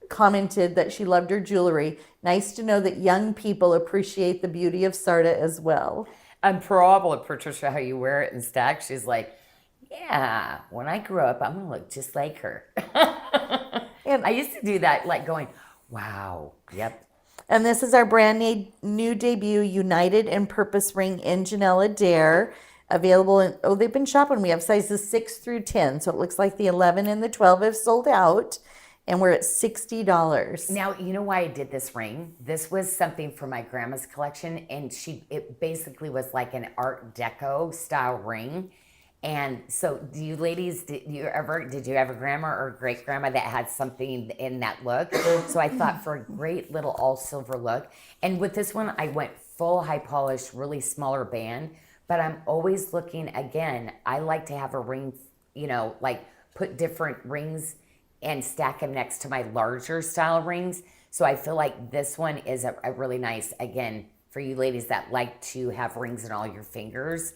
commented that she loved her jewelry. Nice to know that young people appreciate the beauty of SARDA as well.
And probably, Patricia, how you wear it and stack, she's like, yeah, when I grow up, I'm going to look just like her. And I used to do that, like going, wow, yep.
And this is our brand new debut, United in Purpose ring in Janyl Adair. Available in, they've been shopping. We have sizes 6 through 10. So it looks like the 11 and the 12 have sold out. And we're at $60.
Now, you know why I did this ring? This was something for my grandma's collection. And it basically was like an Art Deco style ring. And so do you ladies, did you have a grandma or great grandma that had something in that look? So I thought for a great little all silver look. And with this one, I went full high polish, really smaller band. But I'm always looking, again, I like to have a ring, you know, like put different rings and stack them next to my larger style rings. So I feel like this one is a really nice, again, for you ladies that like to have rings in all your fingers.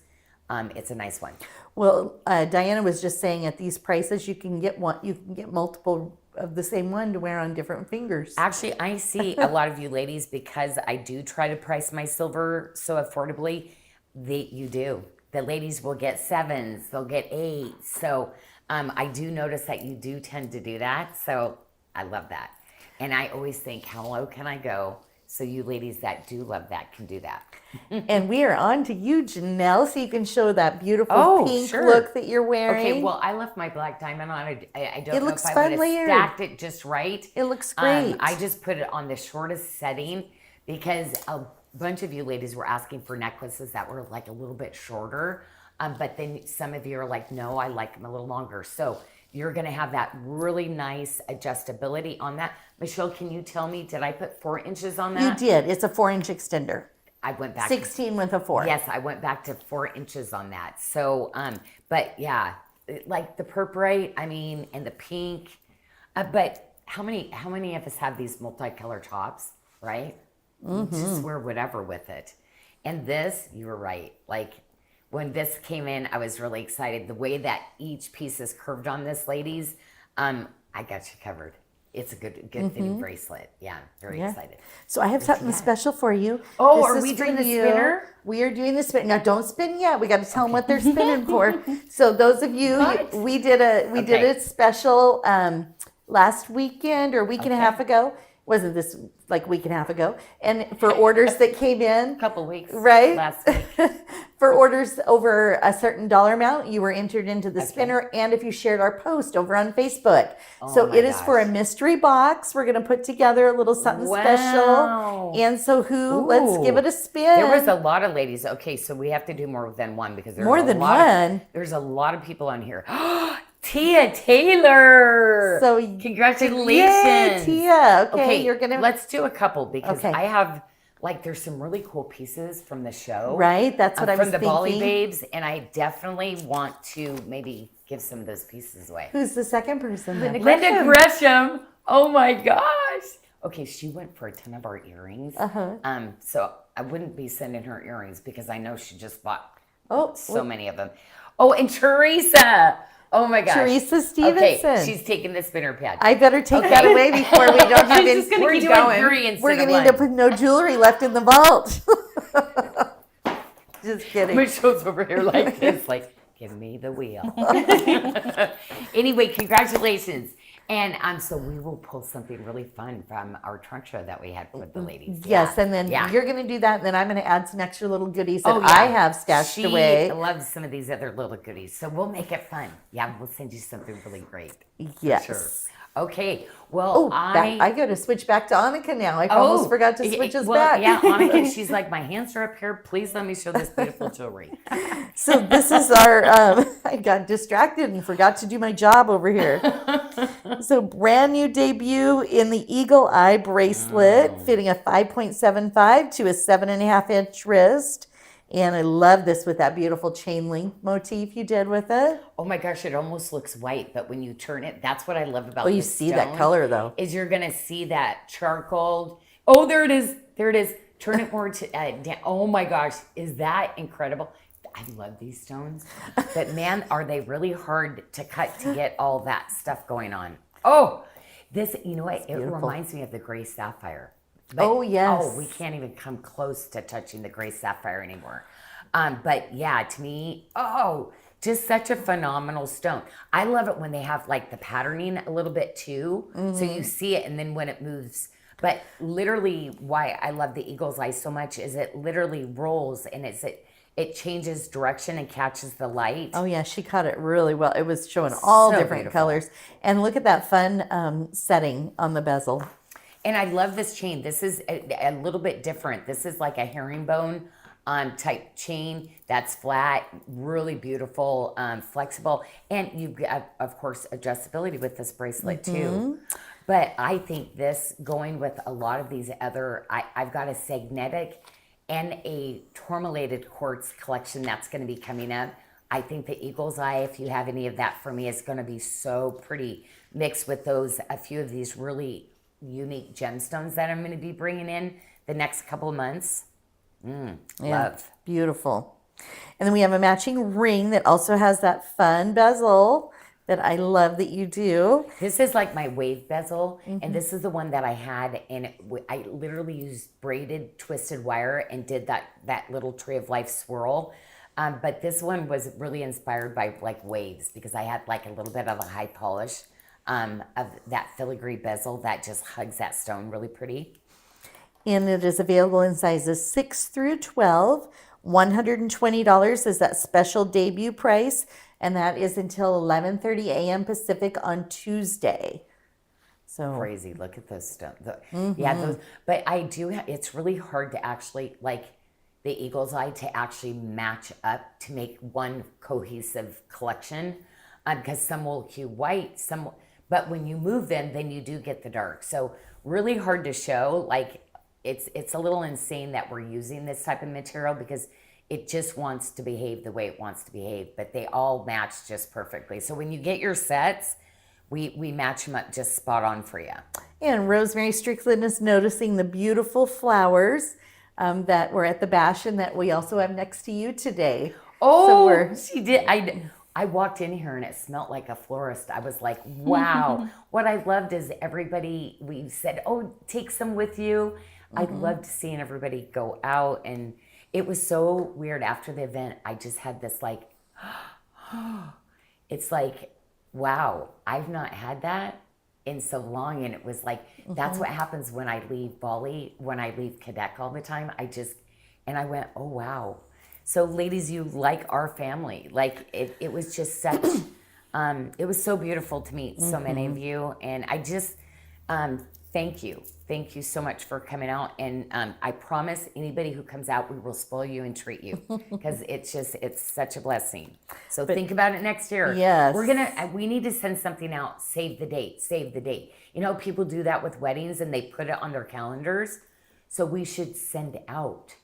It's a nice one.
Well, Diana was just saying at these prices, you can get multiple of the same one to wear on different fingers.
Actually, I see a lot of you ladies, because I do try to price my silver so affordably, you do. The ladies will get 7s, they'll get 8s. So I do notice that you do tend to do that. So I love that. And I always think, how low can I go? So you ladies that do love that can do that.
And we are on to you, Janyl, so you can show that beautiful pink look that you're wearing.
Okay, well, I left my black diamond on. I don't know
looks
if I would have stacked it just right.
It looks great.
I just put it on the shortest setting because a bunch of you ladies were asking for necklaces that were like a little bit shorter. But then some of you are like, no, I like them a little longer. So you're going to have that really nice adjustability on that. Michelle, can you tell me, did I put 4 inches on that?
You did. It's a 4-inch extender.
I went back
16 with a 4.
Yes, I went back to 4 inches on that. So, but yeah, like the purpurite, I mean, and the pink. But how many of us have these multicolor tops, right? You just wear whatever with it. And this, you were right. Like when this came in, I was really excited. The way that each piece is curved on this, ladies, I got you covered. it's a good fitting bracelet. Yeah, very excited.
So I have something special for you.
Oh,
This
are
is
we
for
doing the
you.
spinner?
We are doing the spin. Now, don't spin yet. We got to tell them what they're spinning for. So those of you,
What?
we did a special last weekend or a week and a half ago. Wasn't this like a week and a half ago? And for orders that came in,
Couple weeks,
right?
last week.
For orders over a certain dollar amount, you were entered into the spinner, and if you shared our post over on Facebook. So
my
it is for a
gosh.
mystery box. We're going to put together a little something special. And so let's give it a spin.
There was a lot of ladies. Okay, so we have to do more than one because there's
More
a
than
lot
one.
There's a lot of people on here. Tia Taylor.
So
congratulations.
Yay, Tia. Okay, you're gonna
let's do a couple because
Okay.
I have there's some really cool pieces from the show.
Right, that's what I was
from the Bali
thinking.
Babes, and I definitely want to maybe give some of those pieces away.
Who's the second person? then?
Linda Gresham. Oh my gosh. Okay, she went for a ton of our earrings. So I wouldn't be sending her earrings because I know she just bought so many of them. Oh, and Teresa. Oh my gosh.
Teresa Stevenson.
Okay, she's taking the spinner pad.
I better take that away before we don't have any.
just gonna
We're
keep
doing
going.
3 instead
We're
of
going to
1.
end up with no jewelry left in the vault. Just kidding.
Michelle's over here like this, like, give me the wheel. Anyway, congratulations. And so we will pull something really fun from our trunk show that we had with the ladies.
Yes,
Yeah.
and then
Yeah.
you're going to do that, and then I'm going to add some extra little goodies that
Oh, yeah.
I have stashed
She
away.
loves some of these other little goodies. So we'll make it fun. Yeah, we'll send you something really great.
Yes.
Sure. Okay. Well,
Oh, I got to switch back to Annika now. I almost forgot to switch us back.
Yeah, Annika, she's like, my hands are up here. Please let me show this beautiful jewelry.
So this is our, I got distracted and forgot to do my job over here. So brand new debut in the Eagle Eye bracelet, fitting a 5.75 to a 7.5 inch wrist. And I love this with that beautiful chain link motif you did with it.
Oh my gosh, it almost looks white, but when you turn it, that's what I love about
Oh, you
this
see that
stone,
color though.
Is you're gonna see that charcoal. Oh, there it is. There it is. Turn it more to down. Oh my gosh, is that incredible? I love these stones, but man, are they really hard to cut to get all that stuff going on. Oh, this, you know what? It reminds me of the gray sapphire. But,
Oh, yes.
Oh, we can't even come close to touching the gray sapphire anymore. But yeah, to me, just such a phenomenal stone. I love it when they have like the patterning a little bit too. So you see it and then when it moves. But literally why I love the Eagle's Eye so much is it literally rolls and it changes direction and catches the light.
Oh yeah, she caught it really well. It was showing all
So
different
beautiful.
colors. And look at that fun setting on the bezel.
And I love this chain. This is a little bit different. This is like a herringbone type chain that's flat, really beautiful, flexible. And you've got, of course, adjustability with this bracelet too. But I think this, going with a lot of these other, I've got a sagnetic and a tourmalated quartz collection that's going to be coming up. I think the Eagle's Eye, if you have any of that for me, is going to be so pretty mixed with a few of these really unique gemstones that I'm going to be bringing in the next couple of months. Love.
Beautiful. And then we have a matching ring that also has that fun bezel that I love that you do.
This is like my wave bezel, and this is the one that I had, and I literally used braided twisted wire and did that little Tree of Life swirl. But this one was really inspired by like waves because I had like a little bit of a high polish of that filigree bezel that just hugs that stone really pretty.
And it is available in sizes 6 through 12. $120 is that special debut price, and that is until 11:30 a.m. Pacific on Tuesday. So
Crazy. Look at those stones. Yeah, those. But I do. It's really hard to actually like the Eagle's Eye to actually match up to make one cohesive collection, because some will hue white, some. But when you move them, then you do get the dark. So really hard to show. Like it's a little insane that we're using this type of material because it just wants to behave the way it wants to behave. But they all match just perfectly. So when you get your sets, we match them up just spot on for you.
And Rosemary Strickland is noticing the beautiful flowers that were at the bash and that we also have next to you today.
Oh,
So
she did. I walked in here and it smelled like a florist. I was like, wow. What I loved is everybody, we said, oh, take some with you. I loved seeing everybody go out. And it was so weird after the event. I just had this like, it's like, wow, I've not had that in so long. And it was like, that's what happens when I leave Bali, when I leave Quebec all the time. And I went, oh, wow. So ladies, you like our family. Like it was just such, it was so beautiful to meet so many of you. And I just, thank you. Thank you so much for coming out. And I promise anybody who comes out, we will spoil you and treat you because it's such a blessing. So think about it next year.
Yes.
We need to send something out. Save the date. Save the date. You know, people do that with weddings and they put it on their calendars. So we should send out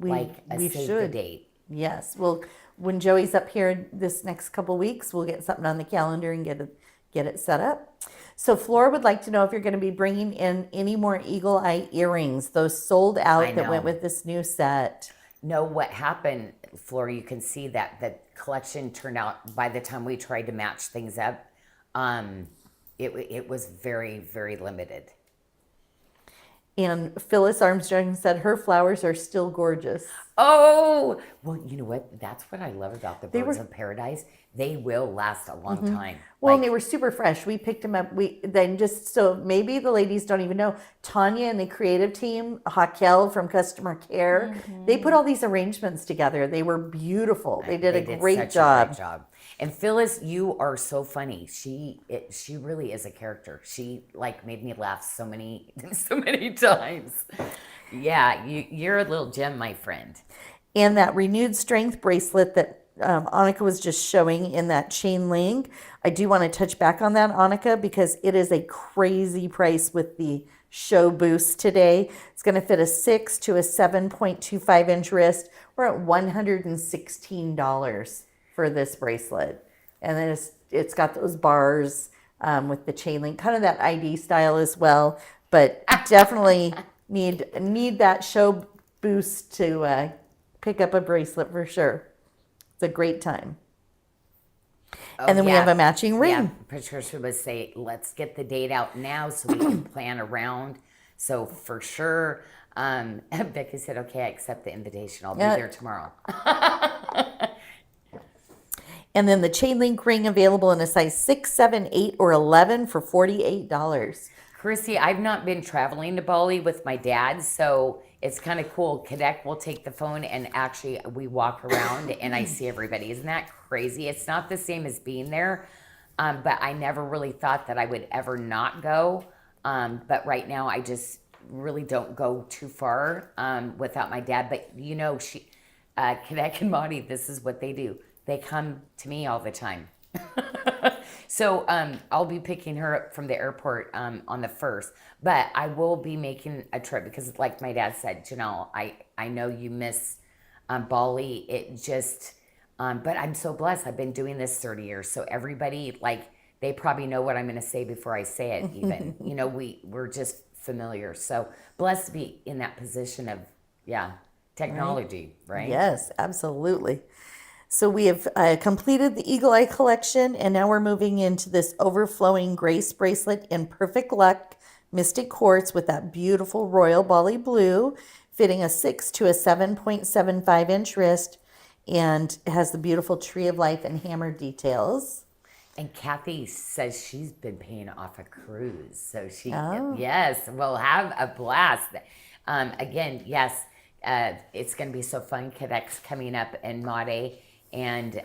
save the date.
Yes. Well, when Joey's up here this next couple weeks, we'll get something on the calendar and get it set up. So Flora would like to know if you're going to be bringing in any more eagle eye earrings. Those sold out that went with this new set.
No, what happened, Flora, you can see that the collection turned out, by the time we tried to match things up, it was very, very limited.
And Phyllis Armstrong said her flowers are still gorgeous.
Oh, well, you know what? That's what I love about the birds of paradise. They will last a long time.
Well, and they were super fresh. We picked them up. So maybe the ladies don't even know. Tanya and the creative team, Hakel from customer care, they put all these arrangements together. They were beautiful. They did a great job.
A great job. And Phyllis, you are so funny. She really is a character. She like made me laugh so many times. Yeah, you're a little gem, my friend.
And that renewed strength bracelet that Annika was just showing in that chain link. I do want to touch back on that, Annika, because it is a crazy price with the show boost today. It's going to fit a 6 to a 7.25 inch wrist. We're at $116 for this bracelet. And then it's got those bars with the chain link, kind of that ID style as well. But definitely need that show boost to pick up a bracelet for sure. It's a great time. And then we have a matching ring.
Yeah, Patricia would say, let's get the date out now so we can plan around. So for sure, Becky said, okay, I accept the invitation. I'll be there tomorrow.
And then the chain link ring available in a size 6, 7, 8, or 11 for $48.
Chrissy, I've not been traveling to Bali with my dad, so it's kind of cool. Quebec will take the phone and actually we walk around and I see everybody. Isn't that crazy? It's not the same as being there, but I never really thought that I would ever not go. But right now I just really don't go too far without my dad. But you know, Quebec and Monty, this is what they do. They come to me all the time. So I'll be picking her up from the airport on the 1st, but I will be making a trip because like my dad said, Janyl, I know you miss Bali. It just, but I'm so blessed. I've been doing this 30 years. So everybody, like, they probably know what I'm going to say before I say it even. You know, we're just familiar. So blessed to be in that position of, technology, right?
Yes, absolutely. So we have completed the Eagle Eye collection, and now we're moving into this overflowing grace bracelet in Perfect Luck Mystic Quartz with that beautiful royal Bali blue, fitting a 6 to a 7.75 inch wrist, and it has the beautiful Tree of Life and hammer details.
And Kathy says she's been paying off a cruise, so yes, we'll have a blast. Again, yes, it's going to be so fun. Quebec's coming up, and Made, and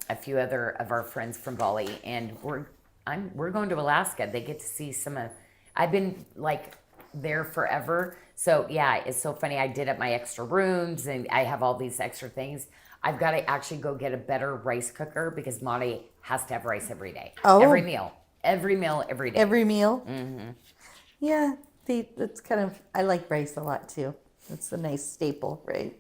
a few other of our friends from Bali, and we're going to Alaska. They get to see some of. I've been like there forever, so yeah, it's so funny. I did up my extra rooms, and I have all these extra things. I've got to actually go get a better rice cooker because Made has to have rice every day.
Oh.
Every meal, every day.
Every meal.
Mm-hmm.
Yeah, that's kind of. I like rice a lot too. It's a nice staple, right?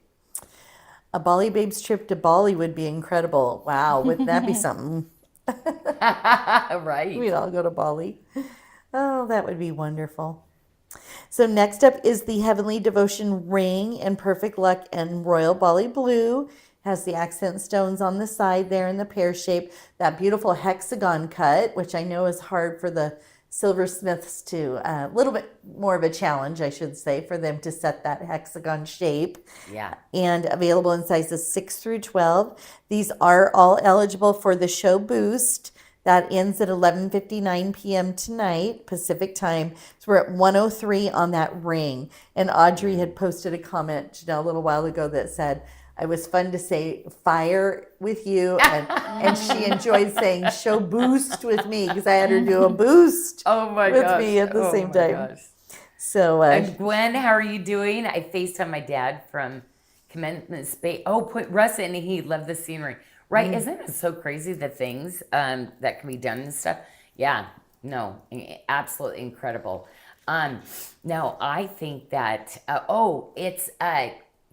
A Bali Babes trip to Bali would be incredible. Wow, wouldn't that be something?
Right.
We'd all go to Bali. Oh, that would be wonderful. So next up is the Heavenly Devotion ring in Perfect Luck and Royal Bali Blue. Has the accent stones on the side there in the pear shape. That beautiful hexagon cut, which I know is hard for the silversmiths to, a little bit more of a challenge, I should say, for them to set that hexagon shape.
Yeah.
And available in sizes 6 through 12. These are all eligible for the show boost. That ends at 11:59 p.m. tonight, Pacific time. So we're at 103 on that ring. And Audrey had posted a comment, Janyl, a little while ago that said, I was fun to say fire with you. And she enjoyed saying show boost with me because I had her do a boost with me at the same time.
Gosh.
So,
And Gwen, how are you doing? I FaceTimed my dad from Commencement Space. Oh, put Russ in. He loved the scenery. Right, isn't it so crazy the things that can be done and stuff? Yeah, no, absolutely incredible. Now, I think that, it's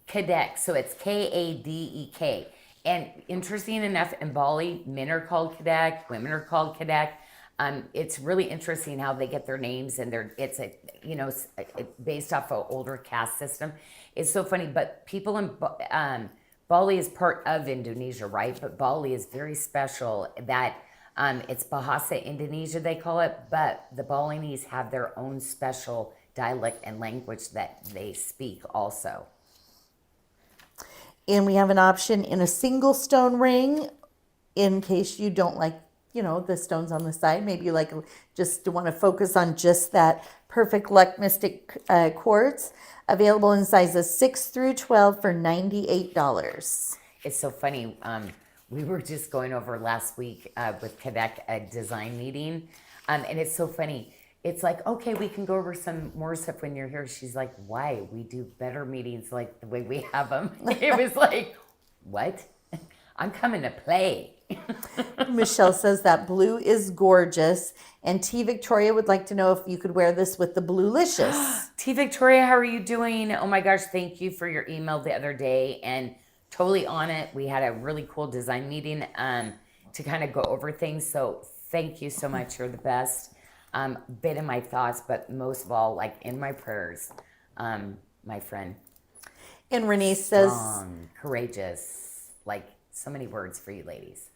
Quebec, so it's Kadek. And interesting enough, in Bali, men are called Quebec, women are called Quebec. It's really interesting how they get their names, and it's based off an older caste system. It's so funny, but people in Bali is part of Indonesia, right? But Bali is very special that it's Bahasa Indonesia, they call it, but the Balinese have their own special dialect and language that they speak also.
and we have an option in a single stone ring in case you don't like, the stones on the side. Maybe you just want to focus on just that perfect luck mystic quartz. Available in sizes 6 through 12 for $98.
It's so funny. We were just going over last week with Quebec a design meeting, and it's so funny. It's like, okay, we can go over some more stuff when you're here. She's like, why? We do better meetings like the way we have them. It was like, what? I'm coming to play.
Michelle says that blue is gorgeous. And T. Victoria would like to know if you could wear this with the Bluelicious.
T. Victoria, how are you doing? Oh my gosh, thank you for your email the other day, and totally on it. We had a really cool design meeting to kind of go over things. So thank you so much. You're the best. Bit in my thoughts, but most of all, in my prayers, my friend.
And Renee says,
Strong, courageous, so many words for you ladies.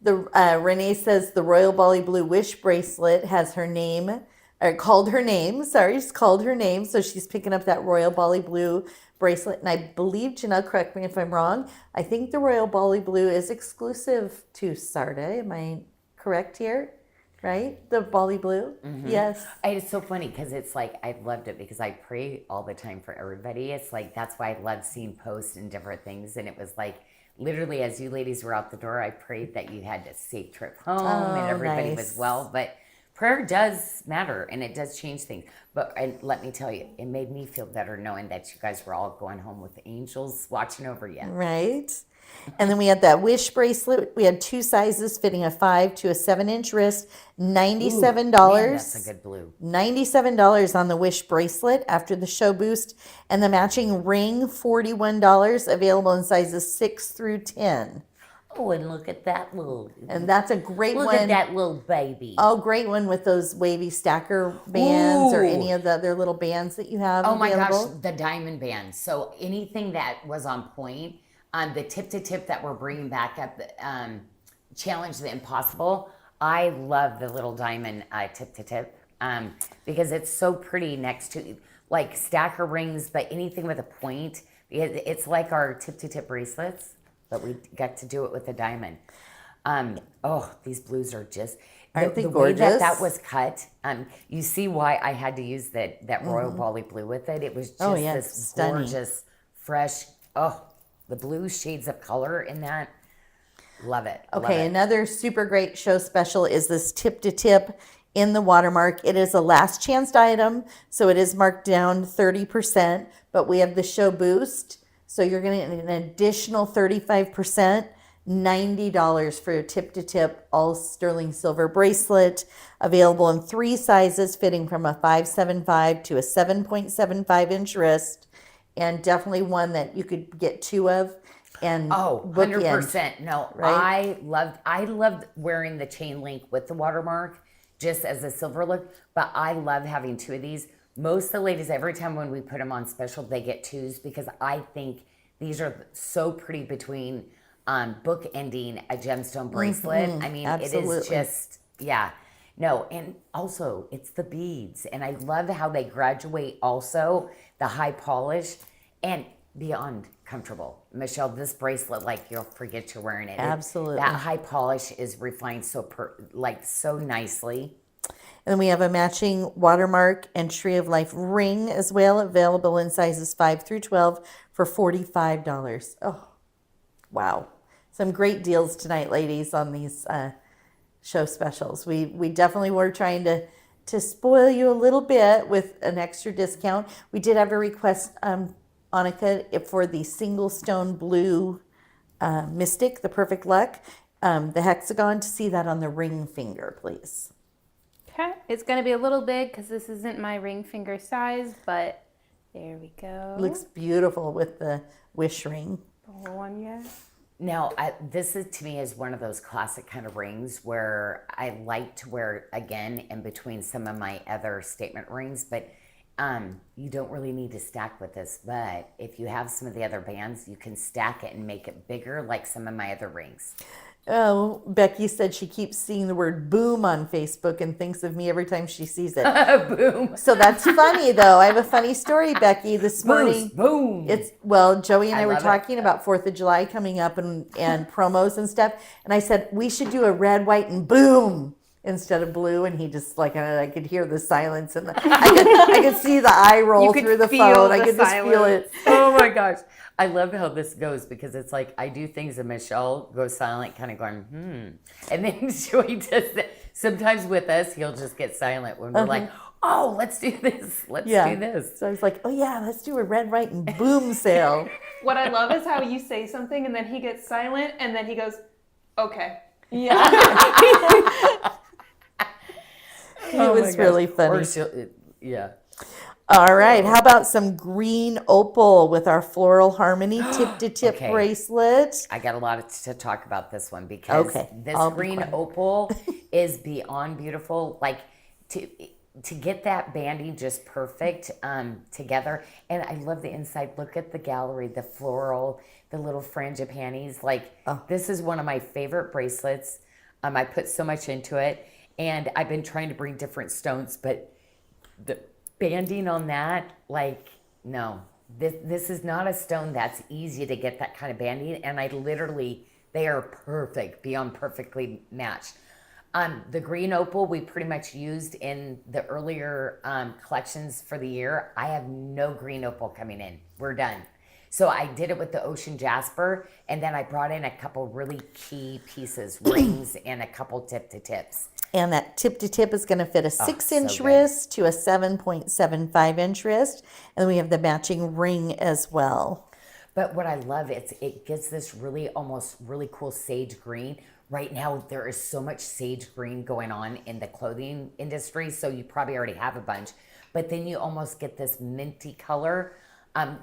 Renee says the Royal Bali Blue Wish bracelet has her name, or called her name. Sorry, it's called her name. So she's picking up that Royal Bali Blue bracelet. And I believe, Janyl, correct me if I'm wrong, I think the Royal Bali Blue is exclusive to SARDA. Am I correct here? Right? The Bali Blue? Mm-hmm. Yes.
It's so funny because it's I loved it because I pray all the time for everybody. It's that's why I love seeing posts and different things. And it was literally, as you ladies were out the door, I prayed that you had a safe trip home and everybody was well. But prayer does matter, and it does change things. And let me tell you, it made me feel better knowing that you guys were all going home with angels watching over you.
Right. And then we had that Wish bracelet. We had 2 sizes fitting a 5 to a 7-inch wrist. $97.
Ooh, man, that's a good blue.
$97 on the Wish bracelet after the show boost. And the matching ring, $41, available in sizes 6 through 10.
Oh, and look at that little.
And that's a great one.
Look at that little baby.
Oh, great one with those wavy stacker bands or any of the other little bands that you have available.
My gosh, the diamond band. So anything that was on point, the tip-to-tip that we're bringing back up, Challenge the Impossible. I love the little diamond tip-to-tip because it's so pretty next to, stacker rings, but anything with a point. It's like our tip-to-tip bracelets, but we got to do it with a diamond. These blues are just...
Aren't they
the
gorgeous?
way that was cut, you see why I had to use that Royal Bali blue with it. It was just this
stunning.
Gorgeous, fresh... the blue shades of color in that. Love it.
Okay, another super great show special is this tip-to-tip in the Watermark. It is a last chance item, so it is marked down 30%, but we have the show boost, so you're going to get an additional 35%, $90 for a tip-to-tip all sterling silver bracelet, available in 3 sizes, fitting from a 5.75 to a 7.75-inch wrist. And definitely one that you could get 2 of and
100%. No,
right?
I loved wearing the chain link with the Watermark just as a silver look, but I love having 2 of these. Most of the ladies, every time when we put them on special, they get 2s because I think these are so pretty between bookending a gemstone bracelet. I mean, it is
absolutely.
just, yeah. No, and also it's the beads. And I love how they graduate also the high polish and beyond comfortable. Michelle, this bracelet, like you'll forget you're wearing it.
Absolutely.
That high polish is refined so so nicely.
And then we have a matching Watermark and Tree of Life ring as well, available in sizes 5 through 12 for $45. Oh, wow. Some great deals tonight, ladies, on these show specials. We definitely were trying to spoil you a little bit with an extra discount. We did have a request, Annika, for the single stone blue Mystic, the Perfect Luck, the hexagon, to see that on the ring finger, please.
Okay, it's going to be a little big because this isn't my ring finger size, but there we go.
Looks beautiful with the wish ring.
The whole one, yeah.
Now, this is to me is one of those classic kind of rings where I like to wear again in between some of my other statement rings, but you don't really need to stack with this. But if you have some of the other bands, you can stack it and make it bigger like some of my other rings.
Oh, Becky said she keeps seeing the word boom on Facebook and thinks of me every time she sees it.
Boom.
So that's funny, though. I have a funny story, Becky. This morning,
Boom.
Joey and I were
love
talking about 4th of July coming up and promos and stuff. And I said, we should do a red, white, and boom instead of blue. And he just I could hear the silence and I could see the eye roll through the phone. I could just feel it.
Oh my gosh. I love how this goes because it's like I do things and Michelle goes silent, kind of going, And then Joey does that. Sometimes with us, he'll just get silent when we're like, oh, let's do this. Let's do this.
So I was like, oh, yeah, let's do a red, white, and boom sale.
What I love is how you say something and then he gets silent and then he goes, okay. Yeah.
It was really funny.
Yeah.
All right. How about some green opal with our floral harmony tip-to-tip
Okay.
bracelet?
I got a lot to talk about this one because this
I'll be
green
quiet.
opal is beyond beautiful. Like to get that banding just perfect together. And I love the inside. Look at the gallery, the floral, the little fringe of panties. Like this is one of my favorite bracelets. I put so much into it. And I've been trying to bring different stones, but the banding on that, like, no. This is not a stone that's easy to get that kind of banding. And they are perfect, beyond perfectly matched. The green opal we pretty much used in the earlier collections for the year. I have no green opal coming in. We're done. So I did it with the ocean jasper, and then I brought in a couple really key pieces, rings, and a couple tip-to-tips.
And that tip-to-tip is going to fit a 6-inch
so good.
wrist to a 7.75-inch wrist. And then we have the matching ring as well.
But what I love, it gets this really cool sage green. Right now, there is so much sage green going on in the clothing industry, so you probably already have a bunch. But then you almost get this minty color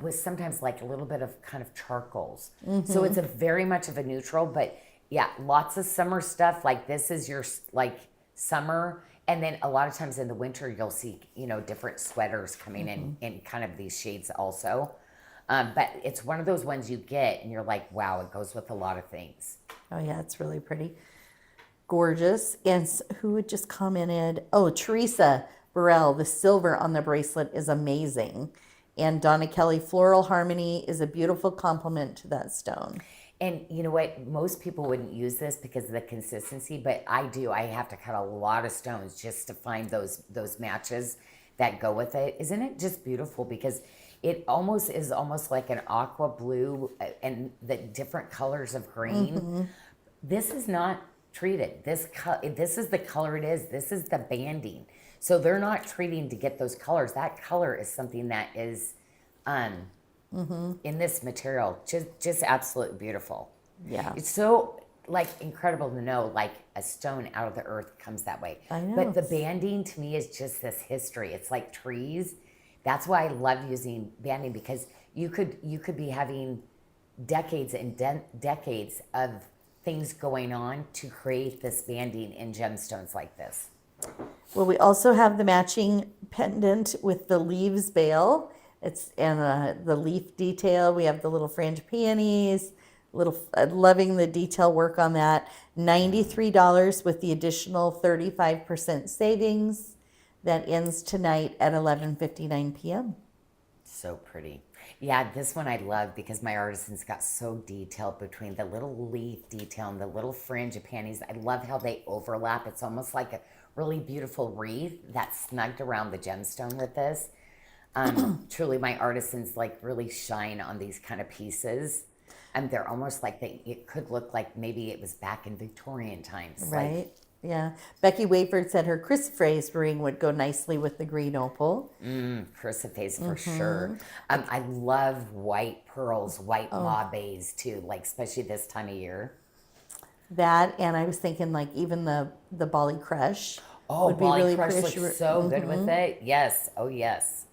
with sometimes like a little bit of kind of charcoals. So it's a very much of a neutral, but yeah, lots of summer stuff. Like this is your like summer. And then a lot of times in the winter, you'll see, different sweaters coming in kind of these shades also. But it's one of those ones you get and you're like, wow, it goes with a lot of things.
Oh, yeah, it's really pretty. Gorgeous. And who had just commented? Oh, Teresa Burrell, the silver on the bracelet is amazing. And Donna Kelly, floral harmony is a beautiful complement to that stone.
And you know what? Most people wouldn't use this because of the consistency, but I do. I have to cut a lot of stones just to find those matches that go with it. Isn't it just beautiful? Because it is almost like an aqua blue and the different colors of green. This is not treated. This is the color it is. This is the banding. So they're not treating to get those colors. That color is something that is in this material, just absolutely beautiful.
Yeah.
It's so like incredible to know like a stone out of the earth comes that way.
I know.
But the banding to me is just this history. It's like trees. That's why I love using banding, because you could be having decades and decades of things going on to create this banding in gemstones like this.
Well, we also have the matching pendant with the leaves bail. It's and the leaf detail. We have the little fringe peonies, Loving the detail work on that. $93 with the additional 35% savings. That ends tonight at 11:59 p.m.
So pretty. Yeah, this one I love because my artisans got so detailed between the little leaf detail and the little fringe of panties. I love how they overlap. It's almost like a really beautiful wreath that's snugged around the gemstone with this. Truly, my artisans like really shine on these kind of pieces. And they're almost like it could look like maybe it was back in Victorian times.
Right.
Like,
Yeah. Becky Wayford said her chrysoprase ring would go nicely with the green opal.
chrysoprase for sure. I love white pearls, white mauves too, like especially this time of year.
That, and I was thinking like even the Bali Crush would be
Molly
really
Crush
pretty.
looks so good with it. Yes. Oh, yes.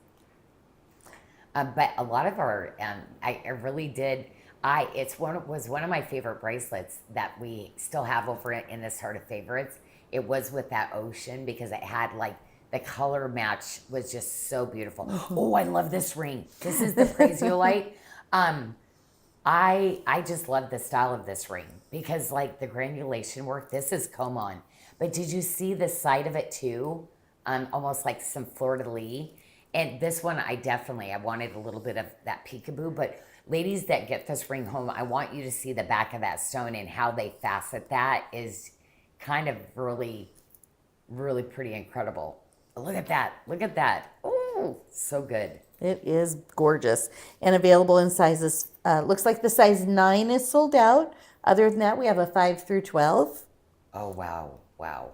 But a lot of our, I really did. Was one of my favorite bracelets that we still have over in this Heart of Favorites. It was with that ocean because it had like the color match was just so beautiful. Oh, I love this ring. This is the Praisolite. I just love the style of this ring because like the granulation work. This is comb on, but did you see the side of it too? Almost like some fleur de lis. And this one, I wanted a little bit of that peekaboo, but ladies that get this ring home, I want you to see the back of that stone and how they facet that is kind of really, really pretty incredible. Look at that. Look at that. Oh, so good.
It is gorgeous and available in sizes. Looks like the size 9 is sold out. Other than that, we have a 5 through 12.
Oh, wow. Wow.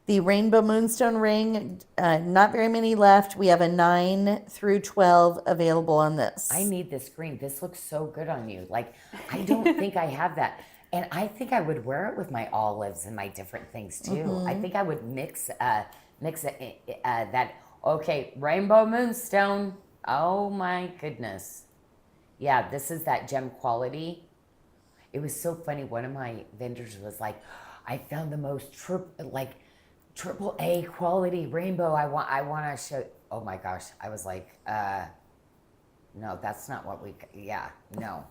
The Rainbow Moonstone ring, not very many left. We have a 9 through 12 available on this.
I need this green. This looks so good on you. Like, I don't think I have that. And I think I would wear it with my olives and my different things too. I think I would mix that. Okay, Rainbow Moonstone. Oh my goodness. Yeah, this is that gem quality. It was so funny. One of my vendors was like, I found the most triple A quality rainbow. I want to show. Oh my gosh. I was like, no, that's not what no.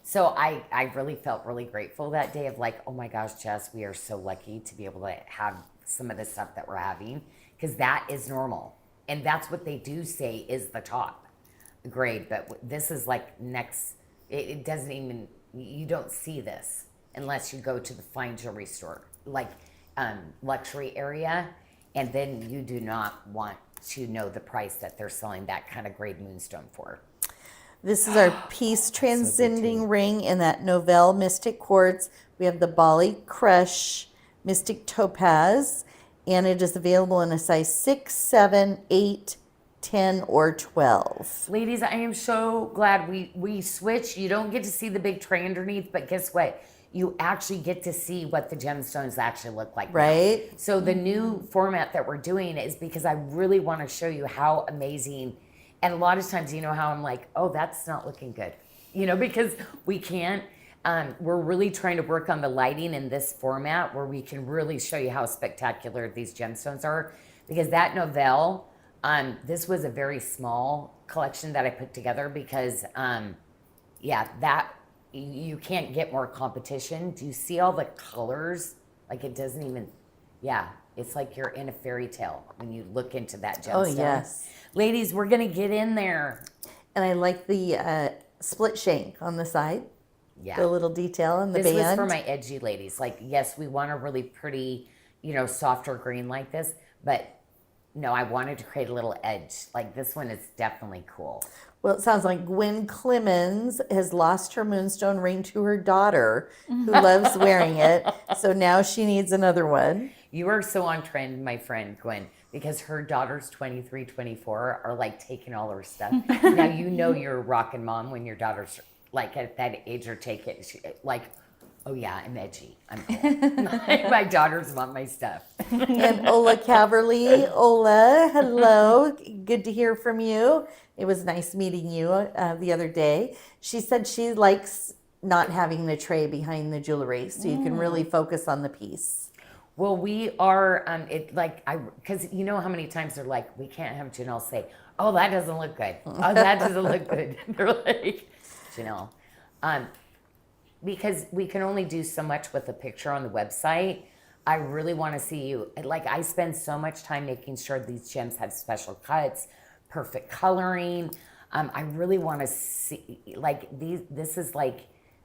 So I really felt really grateful that day of like, oh my gosh, Jess, we are so lucky to be able to have some of the stuff that we're having because that is normal. And that's what they do say is the top grade. But this is like next, it doesn't even, you don't see this unless you go to the fine jewelry store, like luxury area. And then you do not want to know the price that they're selling that kind of grade moonstone for.
This is our Peace Transcending ring in that Novell Mystic Quartz. We have the Bali Crush Mystic Topaz, and it is available in a size 6, 7, 8, 10, or 12.
Ladies, I am so glad we switched. You don't get to see the big tray underneath, but guess what? You actually get to see what the gemstones actually look like.
Right.
Now. So the new format that we're doing is because I really want to show you how amazing. And a lot of times, you know how I'm like, oh, that's not looking good. You know, because we can't. We're really trying to work on the lighting in this format where we can really show you how spectacular these gemstones are. Because that Novell, this was a very small collection that I put together because, that you can't get more competition. Do you see all the colors? Like it doesn't even, it's like you're in a fairy tale when you look into that gemstone.
Oh, yes.
Ladies, we're going to get in there.
And I like the split shank on the side.
Yeah.
The little detail in the
This
band.
was for my edgy ladies. Like, yes, we want a really pretty, softer green like this, but no, I wanted to create a little edge. Like this one is definitely cool.
Well, it sounds like Gwen Clemens has lost her moonstone ring to her daughter, who loves wearing it. So now she needs another one.
You are so on trend, my friend Gwen, because her daughters 23, 24 are like taking all her stuff. Now you're a rockin' mom when your daughters like at that age are taking oh yeah, I'm edgy. I'm cool. My daughters want my stuff.
And Ola Caverly. Ola, hello. Good to hear from you. It was nice meeting you the other day. She said she likes not having the tray behind the jewelry, so you can really focus on the piece.
Well, we are, because you know how many times they're like, we can't have Janyl say, oh, that doesn't look good. Oh, that doesn't look good. They're like, Janyl. because we can only do so much with a picture on the website. I really want to see you. Like, I spend so much time making sure these gems have special cuts, perfect coloring. I really want to see, like, this is like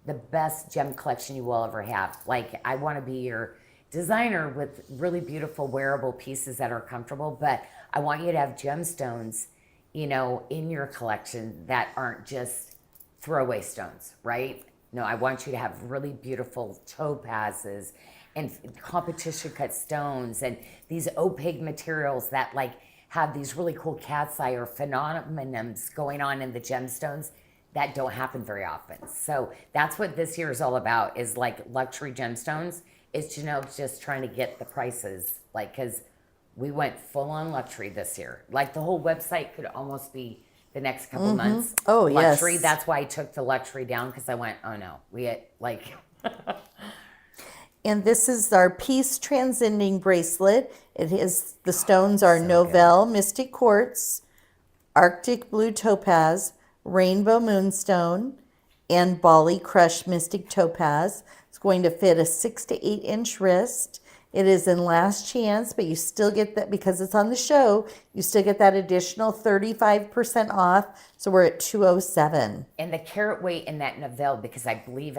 the best gem collection you will ever have. Like, I want to be your designer with really beautiful wearable pieces that are comfortable, but I want you to have gemstones, you know, in your collection that aren't just throwaway stones, right? No, I want you to have really beautiful topazes and competition cut stones and these opaque materials that like have these really cool cat's eye or phenomenons going on in the gemstones that don't happen very often. So that's what this year is all about, is like luxury gemstones. Is, you know, just trying to get the prices, like, because we went full on luxury this year. Like, the whole website could almost be the next couple months.
Oh,
luxury.
yes.
That's why I took the luxury down, because I went, oh no, we had like.
And this is our Peace Transcending bracelet. It is, the stones are
So
Novell Mystic Quartz, Arctic Blue Topaz, Rainbow Moonstone, and Bali Crush Mystic Topaz. It's going to fit a 6 to 8 inch wrist. It is in last chance, but you still get that, because it's on the show, you still get that additional 35% off. So we're at $207.
And the carat weight in that Novell, because I believe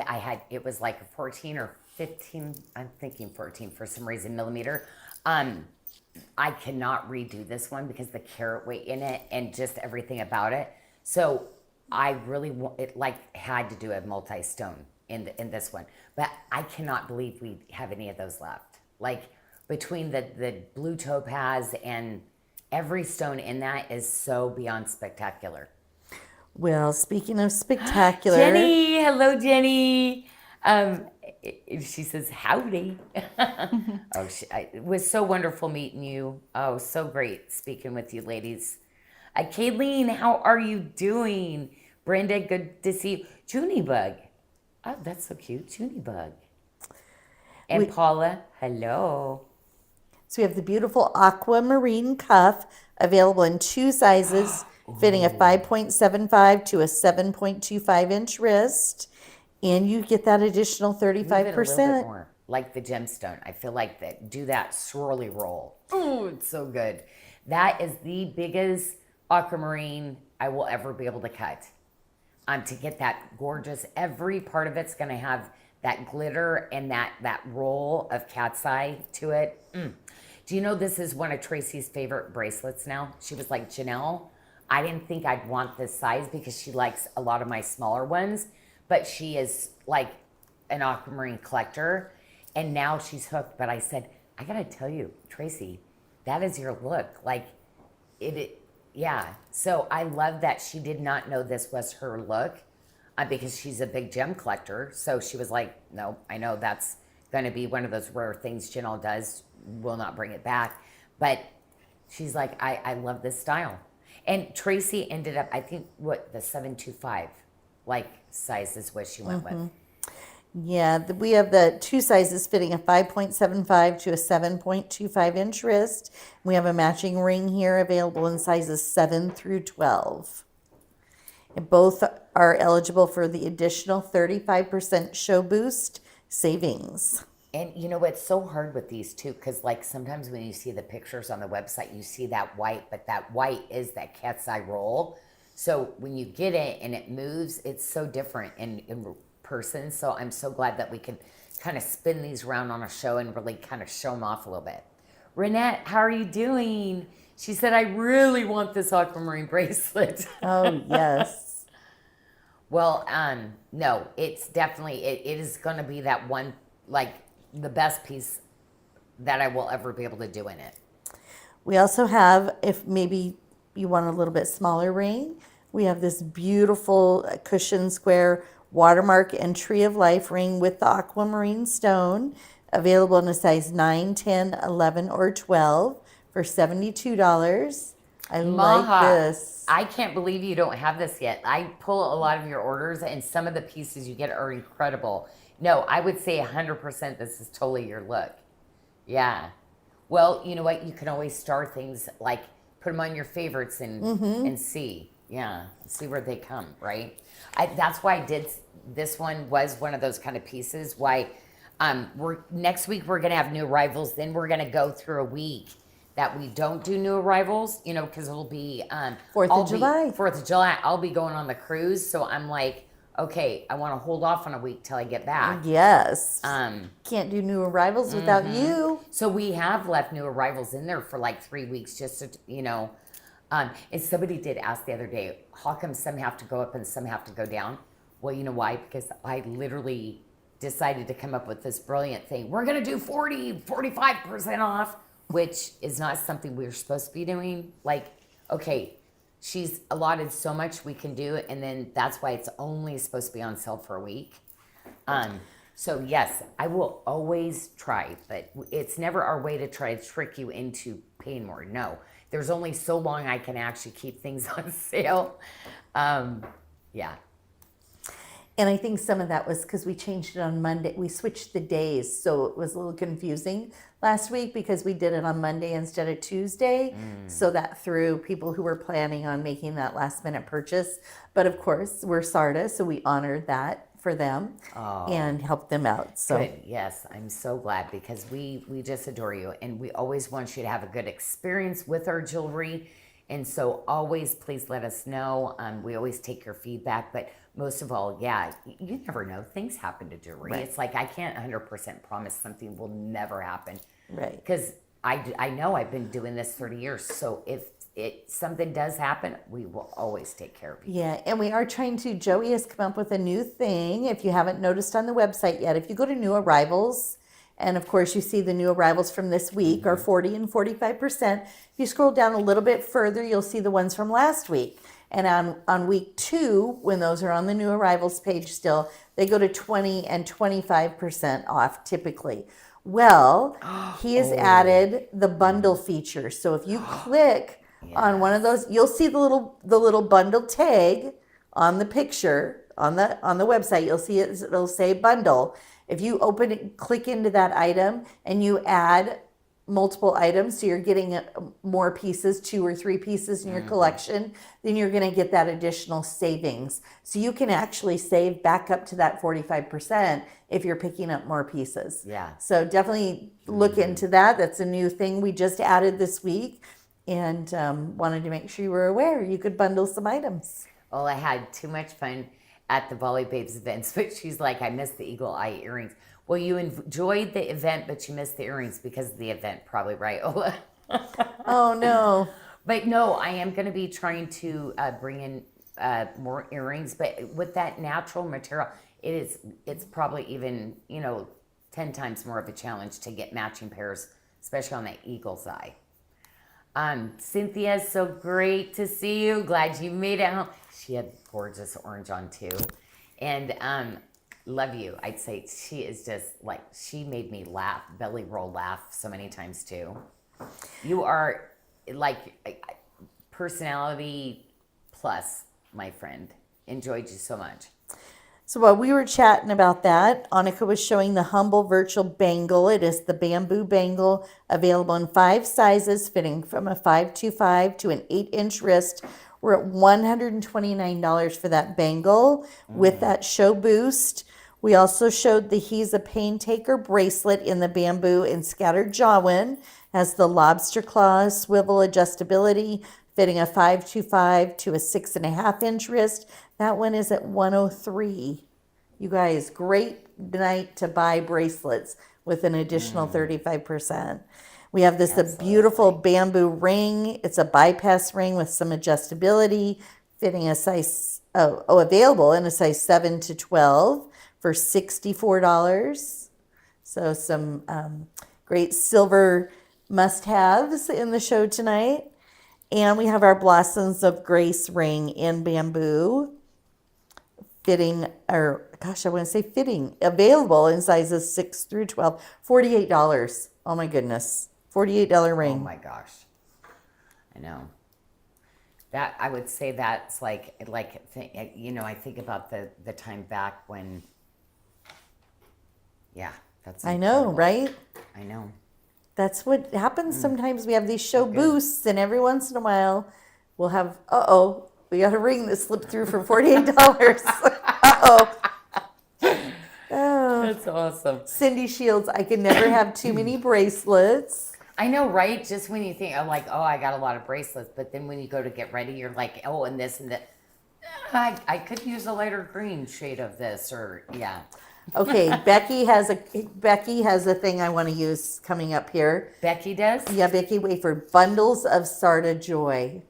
it was like a 14 or 15, I'm thinking 14 for some reason, millimeter. I cannot redo this one because the carat weight in it and just everything about it. So I really had to do a multi-stone in this one. But I cannot believe we have any of those left. Like, between the blue topaz and every stone in that is so beyond spectacular.
Well, speaking of spectacular.
Jenny, hello, Jenny. She says, howdy. It was so wonderful meeting you. Oh, so great speaking with you, ladies. Kayleen, how are you doing? Brenda, good to see you. Junebug. Oh, that's so cute. Junebug. And Paula, hello.
So we have the beautiful Aquamarine cuff, available in 2 sizes, fitting a 5.75 to a 7.25 inch wrist. And you get that additional 35%.
Move it a little bit more, like the gemstone. I feel like that. Do that swirly roll. Oh, it's so good. That is the biggest aquamarine I will ever be able to cut. To get that gorgeous, every part of it's going to have that glitter and that roll of cat's eye to it. Do you know this is one of Tracy's favorite bracelets now? She was like, Janyl, I didn't think I'd want this size because she likes a lot of my smaller ones, but she is like an aquamarine collector, and now she's hooked. But I said, I gotta tell you, Tracy, that is your look. Like, yeah. So I love that she did not know this was her look, because she's a big gem collector. So she was like, no, I know that's gonna be one of those rare things Janyl does, will not bring it back. But she's like, I love this style. And Tracy ended up, I think, the 725, like, size is what she went with.
Yeah, we have the 2 sizes fitting a 5.75 to a 7.25 inch wrist. We have a matching ring here available in sizes 7 through 12. And both are eligible for the additional 35% show boost savings.
And you know, it's so hard with these too, because like sometimes when you see the pictures on the website, you see that white, but that white is that cat's eye roll. So when you get it and it moves, it's so different in person. So I'm so glad that we can kind of spin these around on a show and really kind of show them off a little bit. Renette, how are you doing? She said, I really want this aquamarine bracelet.
Oh, yes.
Well, no, it's definitely, it is going to be that one, like the best piece that I will ever be able to do in it.
We also have, if maybe you want a little bit smaller ring, we have this beautiful cushion square Watermark and Tree of Life ring with the aquamarine stone, available in a size 9, 10, 11, or 12 for $72. I like this.
I can't believe you don't have this yet. I pull a lot of your orders, and some of the pieces you get are incredible. No, I would say 100% this is totally your look. Yeah. Well, you know what? You can always star things like put them on your favorites and see. Yeah, see where they come, right? That's why I did, this one was one of those kind of pieces. Why, next week we're gonna have new arrivals. Then we're gonna go through a week that we don't do new arrivals, you know, because it'll be
4th of July.
4th of July. I'll be going on the cruise, so I'm like, okay, I want to hold off on a week till I get back.
Yes. Can't do new arrivals without you.
So we have left new arrivals in there for like 3 weeks just to, you know. And somebody did ask the other day, how come some have to go up and some have to go down? Well, you know why? Because I literally decided to come up with this brilliant thing. We're going to do 45% off, which is not something we're supposed to be doing. Like, okay, she's allotted so much we can do, and then that's why it's only supposed to be on sale for a week. So yes, I will always try, but it's never our way to try to trick you into paying more. No, there's only so long I can actually keep things on sale. Yeah.
And I think some of that was because we changed it on Monday. We switched the days, so it was a little confusing last week because we did it on Monday instead of Tuesday. So that threw people who were planning on making that last minute purchase. But of course, we're SARDA, so we honored that for them and helped them out. So
good. Yes, I'm so glad because we just adore you, and we always want you to have a good experience with our jewelry. And so always please let us know. We always take your feedback, but most of all, yeah, you never know. Things happen to jewelry.
Right.
It's like I can't 100% promise something will never happen.
Right.
Because I know I've been doing this 30 years. So if something does happen, we will always take care of you.
Yeah, and we are trying to, Joey has come up with a new thing. If you haven't noticed on the website yet, if you go to new arrivals, and of course you see the new arrivals from this week are 40 and 45%. If you scroll down a little bit further, you'll see the ones from last week. And on week 2, when those are on the new arrivals page still, they go to 20 and 25% off typically. Well, he has added the bundle feature. So if you click on one of those, you'll see the little bundle tag on the picture on the website. You'll see it, it'll say bundle. If you open it, click into that item and you add multiple items, so you're getting more pieces, 2 or 3 pieces in your collection, then you're going to get that additional savings. So you can actually save back up to that 45% if you're picking up more pieces.
Yeah.
So definitely look into that. That's a new thing we just added this week, and wanted to make sure you were aware you could bundle some items.
Well, I had too much fun at the Volley Babes events, but she's like, I missed the eagle eye earrings. Well, you enjoyed the event, but you missed the earrings because of the event, probably, right, Ola?
Oh, no.
But no, I am going to be trying to bring in more earrings, but with that natural material, it's probably even, 10 times more of a challenge to get matching pairs, especially on that eagle's eye. Cynthia, so great to see you. Glad you made it home. She had gorgeous orange on too. And love you. I'd say she is just like, she made me laugh, belly roll laugh so many times too. You are like personality plus, my friend. Enjoyed you so much.
So while we were chatting about that, Annika was showing the Humble Virtual Bangle. It is the bamboo bangle available in 5 sizes, fitting from a 525 to an 8-inch wrist. We're at $129 for that bangle with that show boost. We also showed the He's a Pain Taker bracelet in the bamboo and scattered jawin. Has the lobster claw swivel adjustability, fitting a 525 to a 6.5-inch wrist. That one is at $103. You guys, great night to buy bracelets with an additional 35%. We have this beautiful bamboo ring. It's a bypass ring with some adjustability, fitting a size, available in a size 7 to 12 for $64. So some great silver must-haves in the show tonight. And we have our Blossoms of Grace ring in bamboo, fitting, available in sizes 6 through 12, $48. Oh my goodness, $48 ring.
Oh my gosh. I know. That, I would say that's I think about the time back when, yeah, that's
I know,
incredible.
right?
I know.
That's what
Mm.
happens sometimes. We have these show
Okay.
boosts, and every once in a while, we'll have, we got a ring that slipped through for $48. Uh-oh. Oh.
That's awesome.
Cindy Shields, I can never have too many bracelets.
I know, right? Just when you think, oh, like, oh, I got a lot of bracelets, but then when you go to get ready, you're like, oh, and this and that. I could use a lighter green shade of this, or yeah.
Okay, Becky has a thing I want to use coming up here.
Becky does?
Yeah, Becky, wait for bundles of SARDA joy.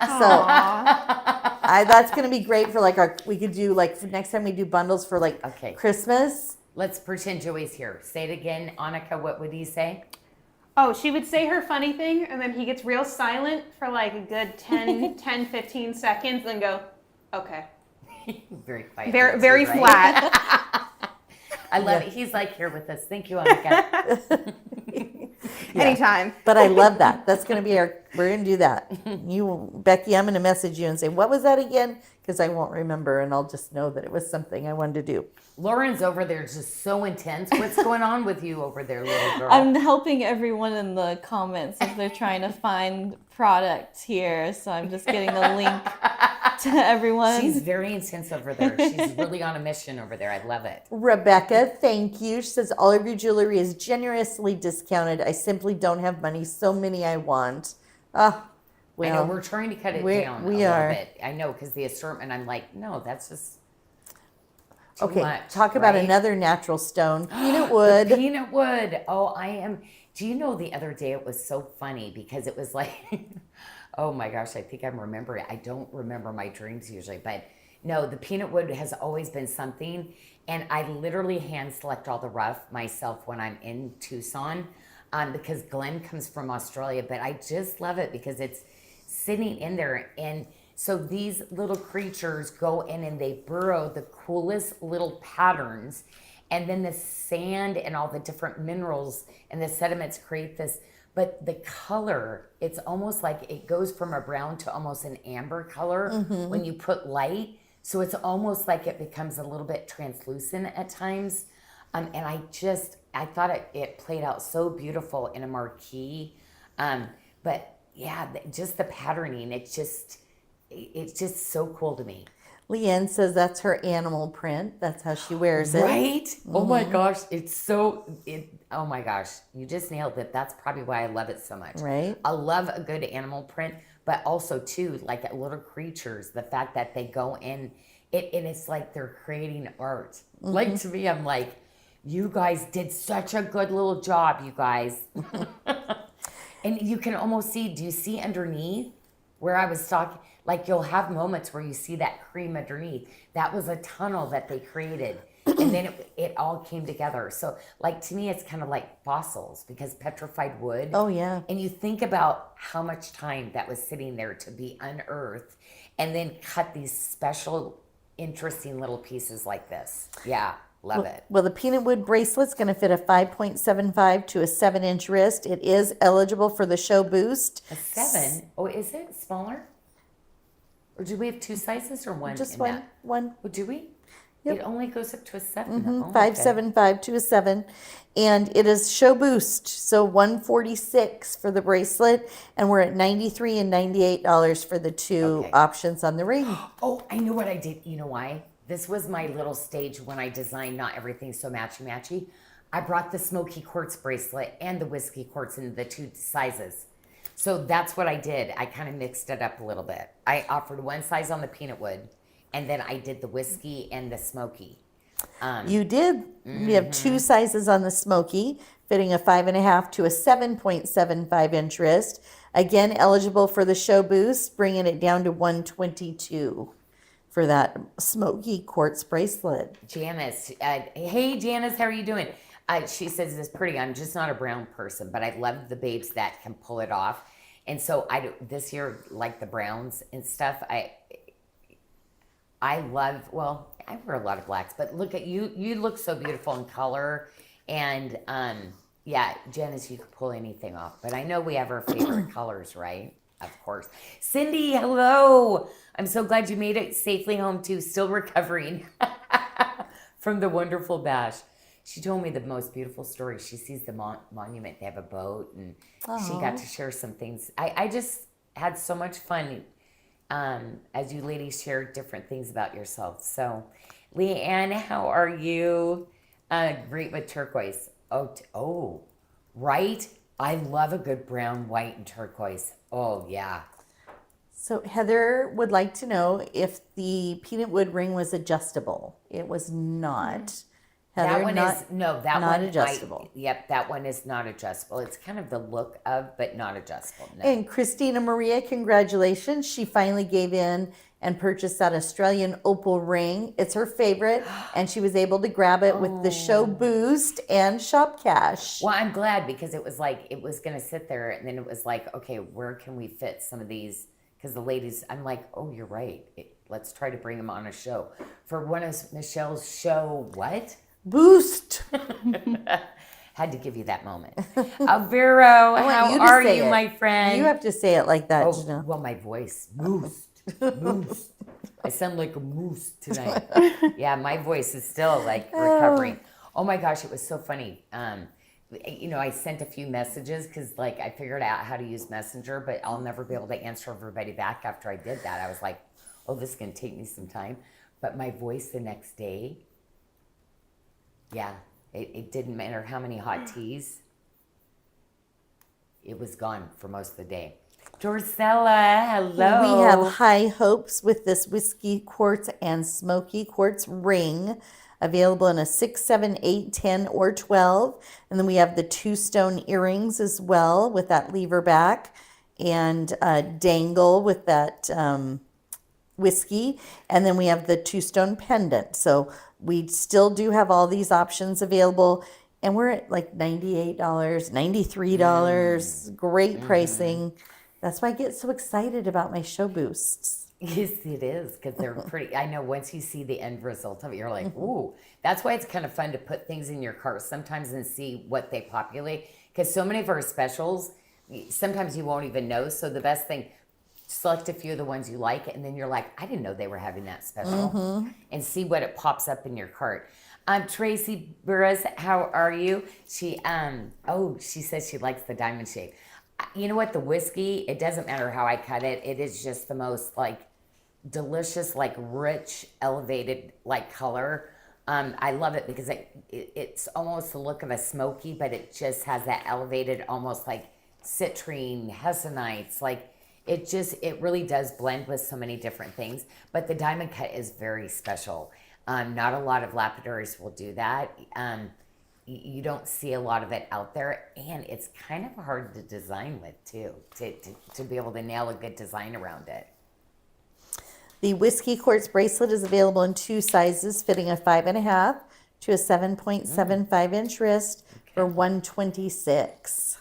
So that's going to be great for like we could do like next time we do bundles for like
Okay.
Christmas.
Let's pretend Joey's here. Say it again, Annika. What would he say?
Oh, she would say her funny thing, and then he gets real silent for like a good 10, 15 seconds, then go, okay.
Very quiet.
Very, very
right?
flat.
I love it. He's like here with us. Thank you, Annika.
Anytime.
But I love that. That's going to be we're going to do that. Becky, I'm going to message you and say, what was that again? Because I won't remember, and I'll just know that it was something I wanted to do.
Lauren's over there just so intense. What's going on with you over there, little girl?
I'm helping everyone in the comments if they're trying to find products here. So I'm just getting the link to everyone.
She's very intense over there. She's really on a mission over there. I love it.
Rebecca, thank you. She says, all of your jewelry is generously discounted. I simply don't have money. So many I want.
I know we're trying to cut it down a little bit. I know, because the assortment, I'm like, no, that's just too much,
talk about
right?
another natural stone, peanut wood.
Peanut wood. Oh, I am. Do you know the other day it was so funny because it was like, oh my gosh, I think I'm remembering. I don't remember my dreams usually, but no, the peanut wood has always been something. And I literally hand select all the rough myself when I'm in Tucson because Glenn comes from Australia, but I just love it because it's sitting in there. And so these little creatures go in and they burrow the coolest little patterns. And then the sand and all the different minerals and the sediments create this. But the color, it's almost like it goes from a brown to almost an amber color when you put light. So it's almost like it becomes a little bit translucent at times. And I thought it played out so beautiful in a marquee. But yeah, just the patterning, it's just so cool to me.
Leanne says that's her animal print. That's how she wears it.
Right? Oh my gosh. Oh my gosh. You just nailed it. That's probably why I love it so much.
Right.
I love a good animal print, but also too, like little creatures, the fact that they go in, and it's like they're creating art. Like to me, I'm like, you guys did such a good little job, you guys. And you can almost see, do you see underneath where I was talking? Like you'll have moments where you see that cream underneath. That was a tunnel that they created. And then it all came together. So like to me, it's kind of like fossils because petrified wood.
Oh, yeah.
And you think about how much time that was sitting there to be unearthed and then cut these special, interesting little pieces like this. Yeah, love it.
Well, the peanut wood bracelet's going to fit a 5.75 to a 7-inch wrist. It is eligible for the show boost.
A 7? Oh, is it smaller? Or do we have 2 sizes or one?
Just
in
one.
that?
One.
Oh, do we?
Yep.
It only goes up to a 7. Oh, okay.
5.75 to a 7, and it is show boost. So $146 for the bracelet, and we're at $93 and $98 for the two
Okay.
options on the ring.
Oh, I know what I did. You know why? This was my little stage when I designed Not Everything So Matchy-Matchy. I brought the smoky quartz bracelet and the whiskey quartz in the 2 sizes. So that's what I did. I kind of mixed it up a little bit. I offered one size on the peanut wood, and then I did the whiskey and the smoky.
You did. We have 2 sizes on the smoky, fitting a 5.5 to a 7.75 inch wrist. Again, eligible for the show boost, bringing it down to $122 for that smoky quartz bracelet.
Janice, hey Janice, how are you doing? She says it's pretty. I'm just not a brown person, but I love the babes that can pull it off. And so this year, like the browns and stuff, I love, well, I wear a lot of blacks, but look at you. You look so beautiful in color. And yeah, Janice, you could pull anything off. But I know we have our favorite colors, right? Of course. Cindy, hello. I'm so glad you made it safely home too. Still recovering from the wonderful bash. She told me the most beautiful story. She sees the monument. They have a boat, and she got to share some things. I just had so much fun as you ladies shared different things about yourself. So, Leanne, how are you? Great with turquoise. Oh, right. I love a good brown, white, and turquoise. Oh, yeah.
So Heather would like to know if the peanut wood ring was adjustable. It was not. Heather,
That one
not,
is no, that
not
one
adjustable.
Yep, that one is not adjustable. It's kind of the look of, but not adjustable. No.
And Christina Maria, congratulations. She finally gave in and purchased that Australian opal ring. It's her favorite, and she was able to grab it with the show boost and shop cash.
Well, I'm glad because it was like it was going to sit there, and then it was like, okay, where can we fit some of these? Because the ladies, I'm like, oh, you're right. Let's try to bring them on a show for one of Michelle's show. What?
Boost.
Had to give you that moment. Vero, how are you, my friend?
You have to say it like that,
Oh,
Janyl.
well, my voice. Moose. Moose. I sound like a moose tonight. Yeah, my voice is still like recovering. Oh my gosh, it was so funny. I sent a few messages because like I figured out how to use Messenger, but I'll never be able to answer everybody back after I did that. I was like, oh, this is going to take me some time. But my voice the next day, yeah, it didn't matter how many hot teas. It was gone for most of the day. Dorcella, hello.
We have high hopes with this whiskey quartz and smoky quartz ring available in a 6, 7, 8, 10, or 12. And then we have the 2-stone earrings as well with that lever back and dangle with that whiskey. And then we have the 2-stone pendant. So we still do have all these options available. And we're at like $98, $93. Great pricing. That's why I get so excited about my show boosts.
Yes, it is, because they're pretty. I know once you see the end result of it, you're like, ooh. That's why it's kind of fun to put things in your cart sometimes and see what they populate. Because so many of our specials, sometimes you won't even know. So the best thing, select a few of the ones you like, and then you're like, I didn't know they were having that special. And see what it pops up in your cart. Tracy Burris, how are you? She says she likes the diamond shape. You know what? The whiskey, it doesn't matter how I cut it. It is just the most like delicious, like rich, elevated like color. I love it because it's almost the look of a smoky, but it just has that elevated, almost like citrine, hessenites. Like it really does blend with so many different things. But the diamond cut is very special. Not a lot of lapidaries will do that. You don't see a lot of it out there, and it's kind of hard to design with too, to be able to nail a good design around it.
The whiskey quartz bracelet is available in 2 sizes, fitting a 5.5 to a 7.75 inch wrist for $126.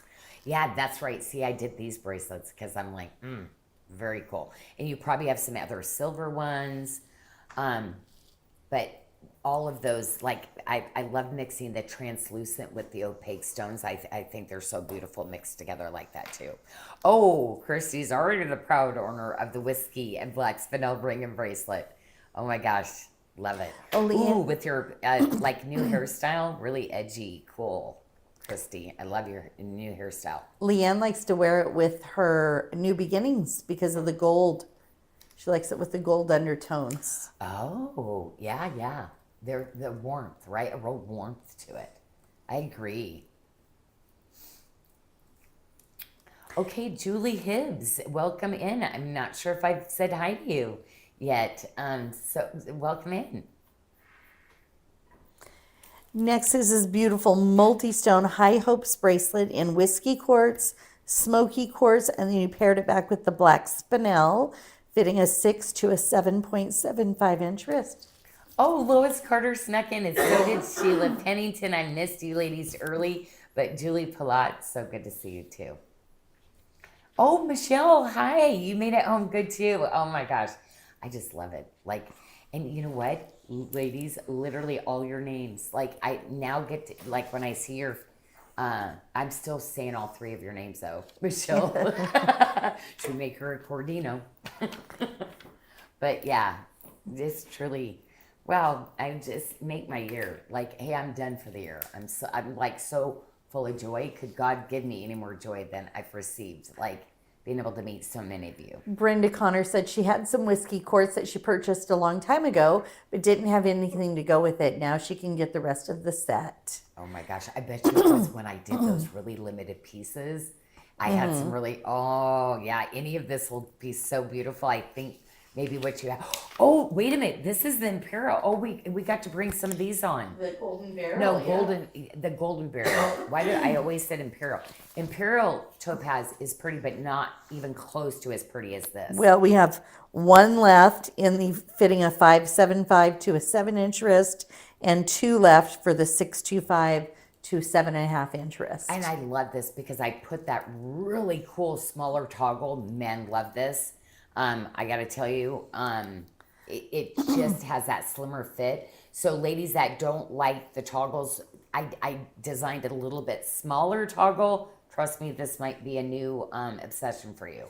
Yeah, that's right. See, I did these bracelets because I'm like, very cool. And you probably have some other silver ones, but all of those, like, I love mixing the translucent with the opaque stones. I think they're so beautiful mixed together like that, too. Oh, Christy's already the proud owner of the whiskey and black spinel ring and bracelet. Oh, my gosh. Love it.
Oh, Leanne.
Ooh, with your, like, new hairstyle. Really edgy. Cool, Christy. I love your new hairstyle.
Leanne likes to wear it with her New Beginnings because of the gold. She likes it with the gold undertones.
Oh, yeah. They're the warmth, right? A real warmth to it. I agree. Okay, Julie Hibbs, welcome in. I'm not sure if I've said hi to you yet. So welcome in.
Next is this beautiful multi-stone high hopes bracelet in whiskey quartz, smoky quartz, and then you paired it back with the black spinel, fitting a 6 to a 7.75 inch wrist.
Oh, Lois Carter snuck in, and so did Sheila Pennington. I missed you ladies early, but Julie Palat, so good to see you too. Oh, Michelle, hi. You made it home good too. Oh my gosh. I just love it. Like, and you know what, ladies, literally all your names. Like, I now get to, like, when I see your, I'm still saying all 3 of your names though. Michelle. Should make her a Cordino. But yeah, this truly, Well, I just make my year. Like, hey, I'm done for the year. I'm like so full of joy. Could God give me any more joy than I've received? Like being able to meet so many of you.
Brenda Connor said she had some whiskey quartz that she purchased a long time ago, but didn't have anything to go with it. Now she can get the rest of the set.
Oh my gosh, I bet you it was when I did those really limited pieces. I had some really, oh yeah, any of this will be so beautiful. I think maybe what you have. Oh, wait a minute, this is the Imperial. Oh, we got to bring some of these on.
The golden barrel.
No, the golden barrel. Why did I always said Imperial? Imperial topaz is pretty, but not even close to as pretty as this.
Well, we have one left in the fitting a 5.75 to a 7-inch wrist, and 2 left for the 6.25 to 7.5-inch wrist.
And I love this because I put that really cool smaller toggle. Men love this. I got to tell you, it just has that slimmer fit. So ladies that don't like the toggles, I designed a little bit smaller toggle. Trust me, this might be a new obsession for you.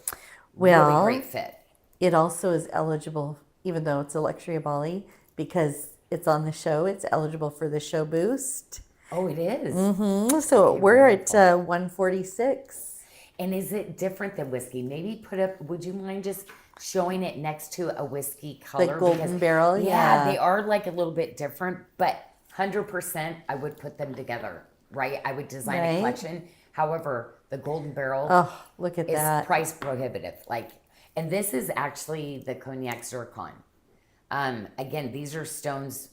Well,
really great fit.
It also is eligible, even though it's a luxury of Bali, because it's on the show. It's eligible for the show boost.
Oh, it is.
So we're at 146.
And is it different than whiskey? Maybe put up, would you mind just showing it next to a whiskey color?
The golden barrel, yeah.
They are like a little bit different, but 100% I would put them together, right? I would design a collection. However, the golden barrel
look at
is
that.
price prohibitive. And this is actually the Cognac zircon. Again, these are stones,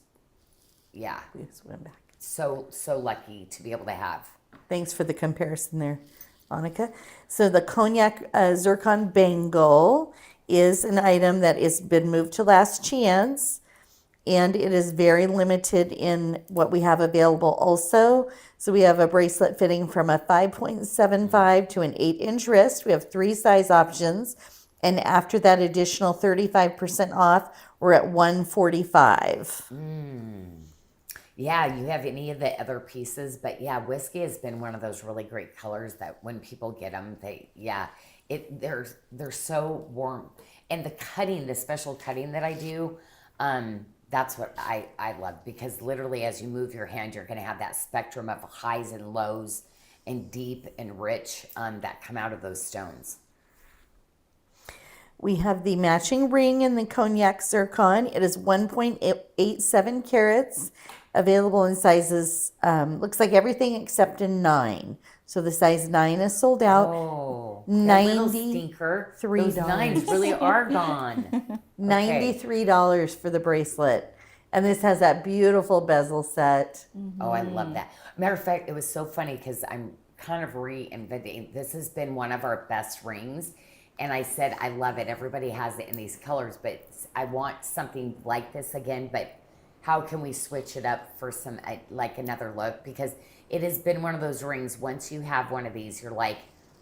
yeah.
We just went back.
So lucky to be able to have.
Thanks for the comparison there, Monica. So the Cognac zircon bangle is an item that has been moved to last chance, and it is very limited in what we have available also. So we have a bracelet fitting from a 5.75 to an 8-inch wrist. We have 3 size options, and after that additional 35% off, we're at $145.
Yeah, you have any of the other pieces, but yeah, whiskey has been one of those really great colors that when people get them, they're so warm. And the cutting, the special cutting that I do, that's what I love, because literally as you move your hand, you're going to have that spectrum of highs and lows and deep and rich that come out of those stones.
We have the matching ring in the Cognac zircon. It is 1.87 carats, available in sizes, looks like everything except a 9. So the size 9 is sold out.
Oh,
$93.
Those 9s really are gone.
$93 for the bracelet. And this has that beautiful bezel set.
Oh, I love that. Matter of fact, it was so funny because I'm kind of reinventing. This has been one of our best rings. And I said, I love it. Everybody has it in these colors, but I want something like this again. But how can we switch it up for some, like another look? Because it has been one of those rings. Once you have one of these, you're like,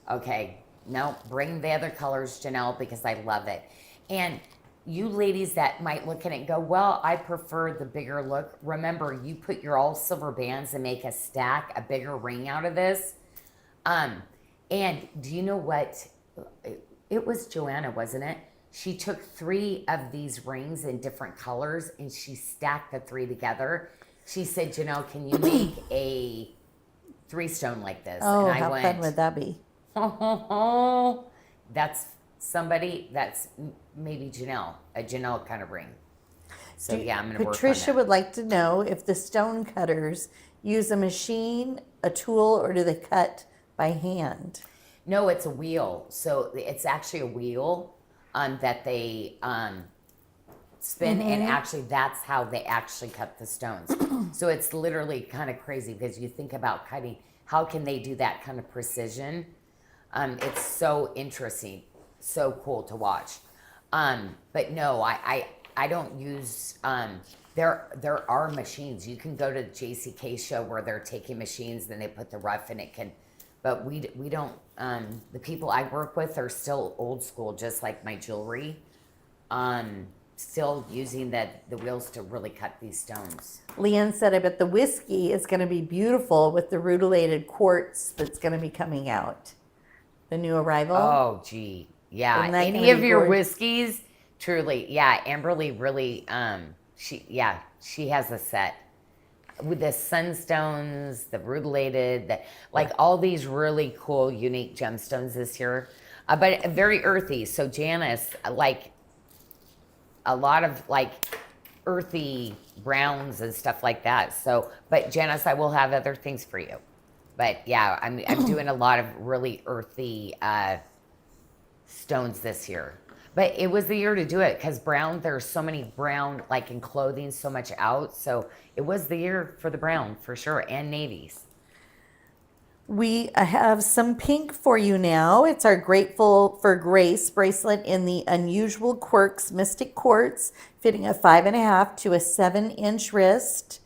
okay, no, bring the other colors, Janyl, because I love it. And you ladies that might look at it and go, well, I prefer the bigger look. Remember, you put your all silver bands and make a stack, a bigger ring out of this. And do you know what? It was Joanna, wasn't it? She took 3 of these rings in different colors and she stacked the 3 together. She said, Janyl, can you make a 3-stone like this?
Oh,
and I
how
went,
fun would that be?
That's somebody that's maybe Janyl, a Janyl kind of ring. So yeah, I'm going to work on
Patricia
that.
would like to know if the stone cutters use a machine, a tool, or do they cut by hand?
No, it's a wheel. So it's actually a wheel that they spin, and actually that's how they actually cut the stones. So it's literally kind of crazy because you think about cutting. How can they do that kind of precision? It's so interesting, so cool to watch. But no, I don't use. There are machines. You can go to the JCK show where they're taking machines, then they put the rough, and it can. But we don't. The people I work with are still old school, just like my jewelry. Still using the wheels to really cut these stones.
Leanne said, I bet the whiskey is going to be beautiful with the rutilated quartz that's going to be coming out. The new arrival.
Oh, gee. Yeah.
Isn't that
Any
gonna
of
be
your
gorgeous?
whiskeys, truly. Yeah. Amberly really, she has a set with the sunstones, the rutilated, like all these really cool, unique gemstones this year, but very earthy. So Janice, like a lot of like earthy browns and stuff like that. So, but Janice, I will have other things for you. But yeah, I'm doing a lot of really earthy stones this year. But it was the year to do it because brown, there's so many brown, like in clothing, so much out. So it was the year for the brown for sure, and navies.
We have some pink for you now. It's our Grateful for Grace bracelet in the Unusual Quirks Mystic Quartz, fitting a 5.5 to a 7-inch wrist.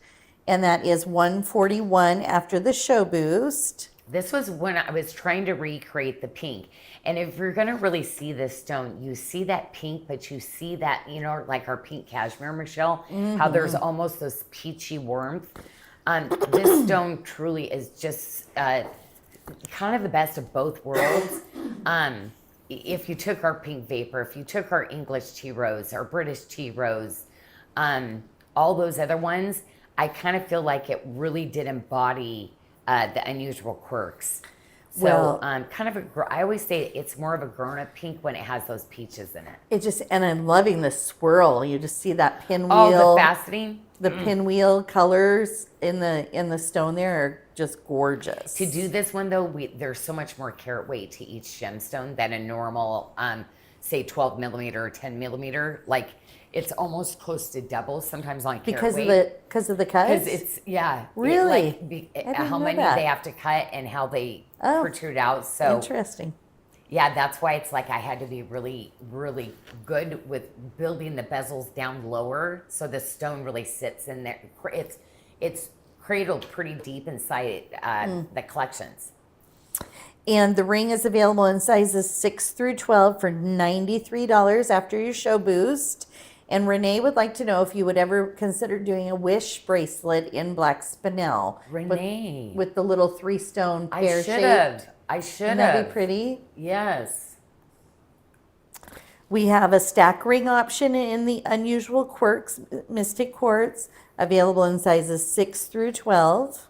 And that is $141 after the show boost.
This was when I was trying to recreate the pink. And if you're going to really see this stone, you see that pink, but you see that, you know, like our pink cashmere, Michelle, how there's almost this peachy warmth. This stone truly is just kind of the best of both worlds. If you took our pink vapor, if you took our English tea rose, our British tea rose, all those other ones, I kind of feel like it really did embody the unusual quirks. So,
Well-
kind of I always say it's more of a grown-up pink when it has those peaches in it.
It just, and I'm loving the swirl. You just see that pinwheel.
Oh, the faceting.
The pinwheel colors in the stone there are just gorgeous.
To do this one though, there's so much more carat weight to each gemstone than a normal, say 12 millimeter or 10 millimeter. Like it's almost close to double sometimes on carat weight.
Because of the cuts?
Because it's
Really?
How
know
many
that.
they have to cut and how they
Oh,
protrude out. So
Interesting.
yeah, that's why it's like I had to be really, really good with building the bezels down lower so the stone really sits in there. It's cradled pretty deep inside the collections.
And the ring is available in sizes 6 through 12 for $93 after your show boost. And Renee would like to know if you would ever consider doing a wish bracelet in black spinel.
Renee.
With the little 3-stone
I
pear
should
shape.
have. I should
Wouldn't
have.
that be pretty?
Yes.
We have a stack ring option in the Unusual Quirks Mystic Quartz, available in sizes 6 through 12.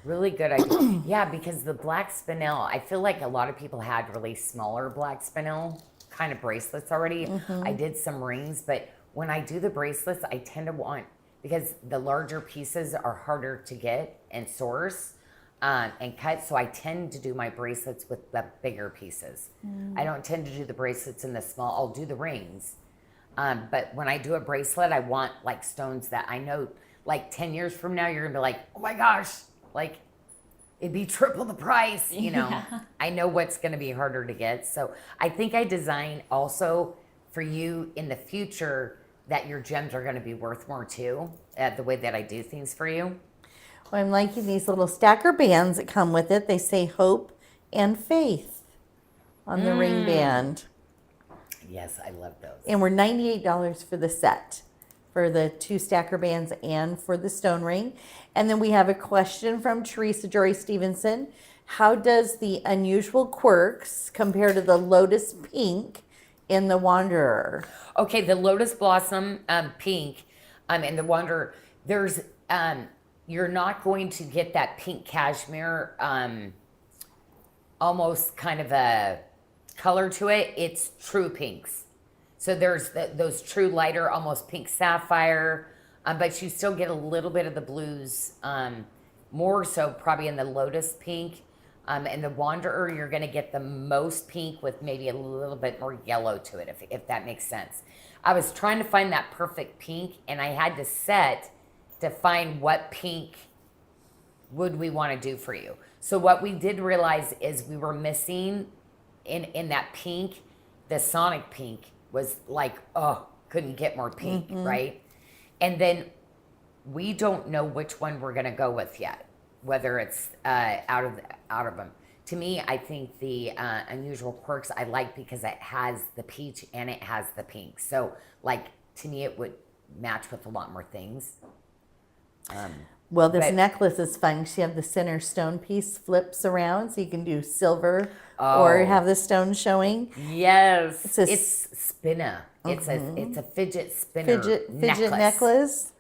Really good idea. Yeah, because the black spinel, I feel like a lot of people had really smaller black spinel kind of bracelets already. I did some rings, but when I do the bracelets, I tend to want, because the larger pieces are harder to get and source and cut, so I tend to do my bracelets with the bigger pieces. I don't tend to do the bracelets in the small. I'll do the rings. But when I do a bracelet, I want like stones that I know like 10 years from now, you're gonna be like, oh my gosh, like it'd be triple the price, you know.
Yeah.
I know what's gonna be harder to get. So I think I design also for you in the future that your gems are gonna be worth more too, the way that I do things for you.
Well, I'm liking these little stacker bands that come with it. They say hope and faith on the ring band.
Yes, I love those.
And we're $98 for the set, for the 2 stacker bands and for the stone ring. And then we have a question from Teresa Jory Stevenson. How does the Unusual Quirks compare to the Lotus Pink in the Wanderer?
Okay, the Lotus Blossom pink and the Wanderer, there's you're not going to get that pink cashmere almost kind of a color to it. It's true pinks. So there's those true lighter, almost pink sapphire, but you still get a little bit of the blues, more so probably in the Lotus pink. And the Wanderer, you're going to get the most pink with maybe a little bit more yellow to it, if that makes sense. I was trying to find that perfect pink, and I had to set to find what pink would we want to do for you. So what we did realize is we were missing in that pink, the Sonic pink was like, oh, couldn't get more pink, right? And then we don't know which one we're going to go with yet, whether it's out of them. To me, I think the Unusual Quirks I like because it has the peach and it has the pink. So, like, to me, it would match with a lot more things.
Well, this
But-
necklace is fun. You have the center stone piece flips around, so you can do silver or
Oh.
have the stone showing.
Yes,
It's a
it's spinner. It's a fidget spinner
Fidget necklace.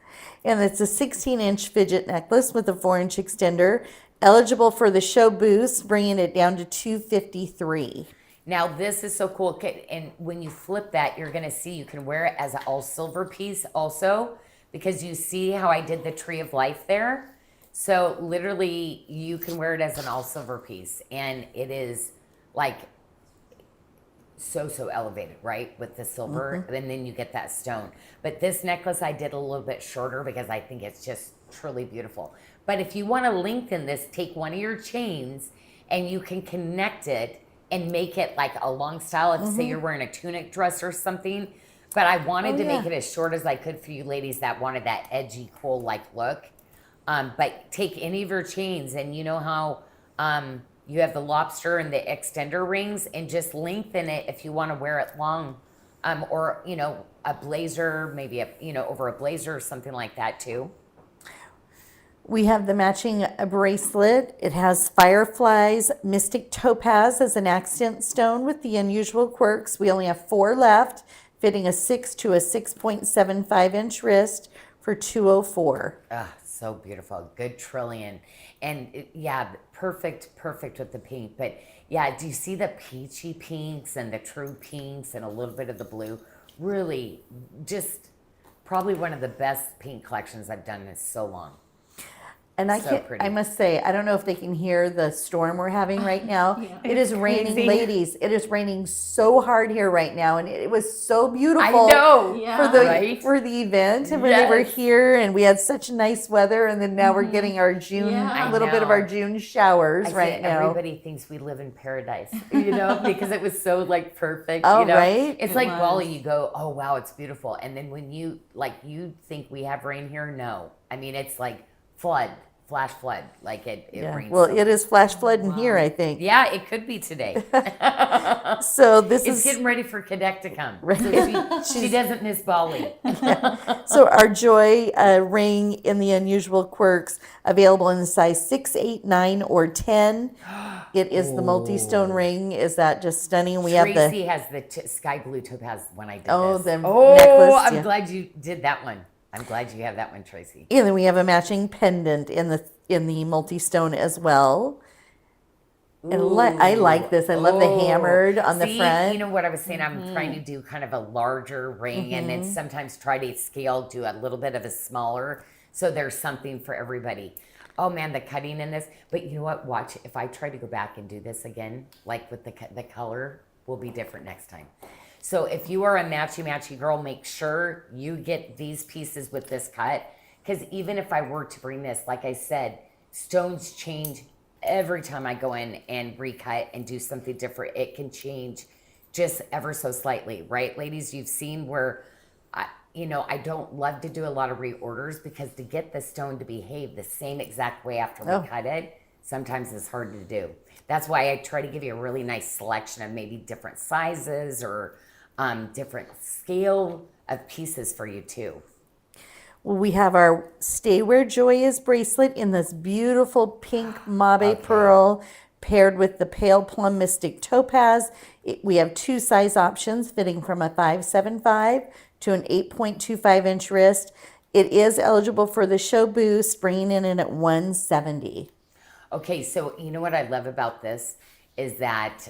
And it's a 16-inch fidget necklace with a 4-inch extender, eligible for the show boost, bringing it down to $253.
Now this is so cool, okay, and when you flip that, you're gonna see you can wear it as an all silver piece also, because you see how I did the tree of life there. So literally, you can wear it as an all silver piece, and it is like so elevated, right, with the silver, and then you get that stone. But this necklace I did a little bit shorter because I think it's just truly beautiful. But if you want to lengthen this, take one of your chains and you can connect it and make it like a long style. If say you're wearing a tunic dress or something. But I wanted to make it as short as I could for you ladies that wanted that edgy, cool like look. But take any of your chains, and you know how you have the lobster and the extender rings, and just lengthen it if you want to wear it long, or you know, a blazer, maybe over a blazer or something like that too.
We have the matching bracelet. It has fireflies, mystic topaz as an accent stone with the unusual quirks. We only have 4 left, fitting a 6 to a 6.75-inch wrist for $204.
Ah, so beautiful. Good trillion. And perfect with the pink. But yeah, do you see the peachy pinks and the true pinks and a little bit of the blue? Really, just probably one of the best pink collections I've done in so long.
And I must say, I don't know if they can hear the storm we're having right now. It is raining,
crazy.
ladies. It is raining so hard here right now, and it was so beautiful.
I know.
Yeah.
For the event, and when they were here, and we had such nice weather, and then now we're getting our June,
Yeah.
a little bit of our June showers right now.
Everybody thinks we live in paradise, because it was so like perfect.
Oh, right?
It's
It
like
was.
Bali. You go, oh wow, it's beautiful, and then when you think we have rain here, no. I mean, it's like flash flood, like it rains.
Well, it is flash flooding here, I think.
Yeah, it could be today.
So this
It's
is
getting ready for Cognac to come. So she doesn't miss Bali.
so our joy ring in the unusual quirks, available in the size 6, 8, 9, or 10. It is the multi-stone ring. Is that just stunning? We have
Tracy
the
has the sky blue topaz when I did
Oh,
this.
the necklace,
I'm
yeah.
glad you did that one. I'm glad you have that one, Tracy.
and then we have a matching pendant in the multi-stone as well. And I like this. I love the hammered on the
See,
front.
you know what I was saying? I'm trying to do kind of a larger ring and then sometimes try to scale to a little bit of a smaller. So there's something for everybody. Oh man, the cutting in this. But you know what? Watch, if I try to go back and do this again, like with the color will be different next time. So if you are a matchy girl, make sure you get these pieces with this cut. Because even if I were to bring this, like I said, stones change every time I go in and recut and do something different. It can change just ever so slightly, right, ladies? You've seen where, I don't love to do a lot of reorders because to get the stone to behave the same exact way after we cut it, sometimes it's hard to do. That's why I try to give you a really nice selection of maybe different sizes or different scale of pieces for you too.
We have our Stay Where Joy Is bracelet in this beautiful pink mabe pearl paired with the pale plum mystic topaz. We have 2 size options fitting from a 5.75 to an 8.25-inch wrist. It is eligible for the show boost, bringing it in at $170.
Okay, so you know what I love about this is that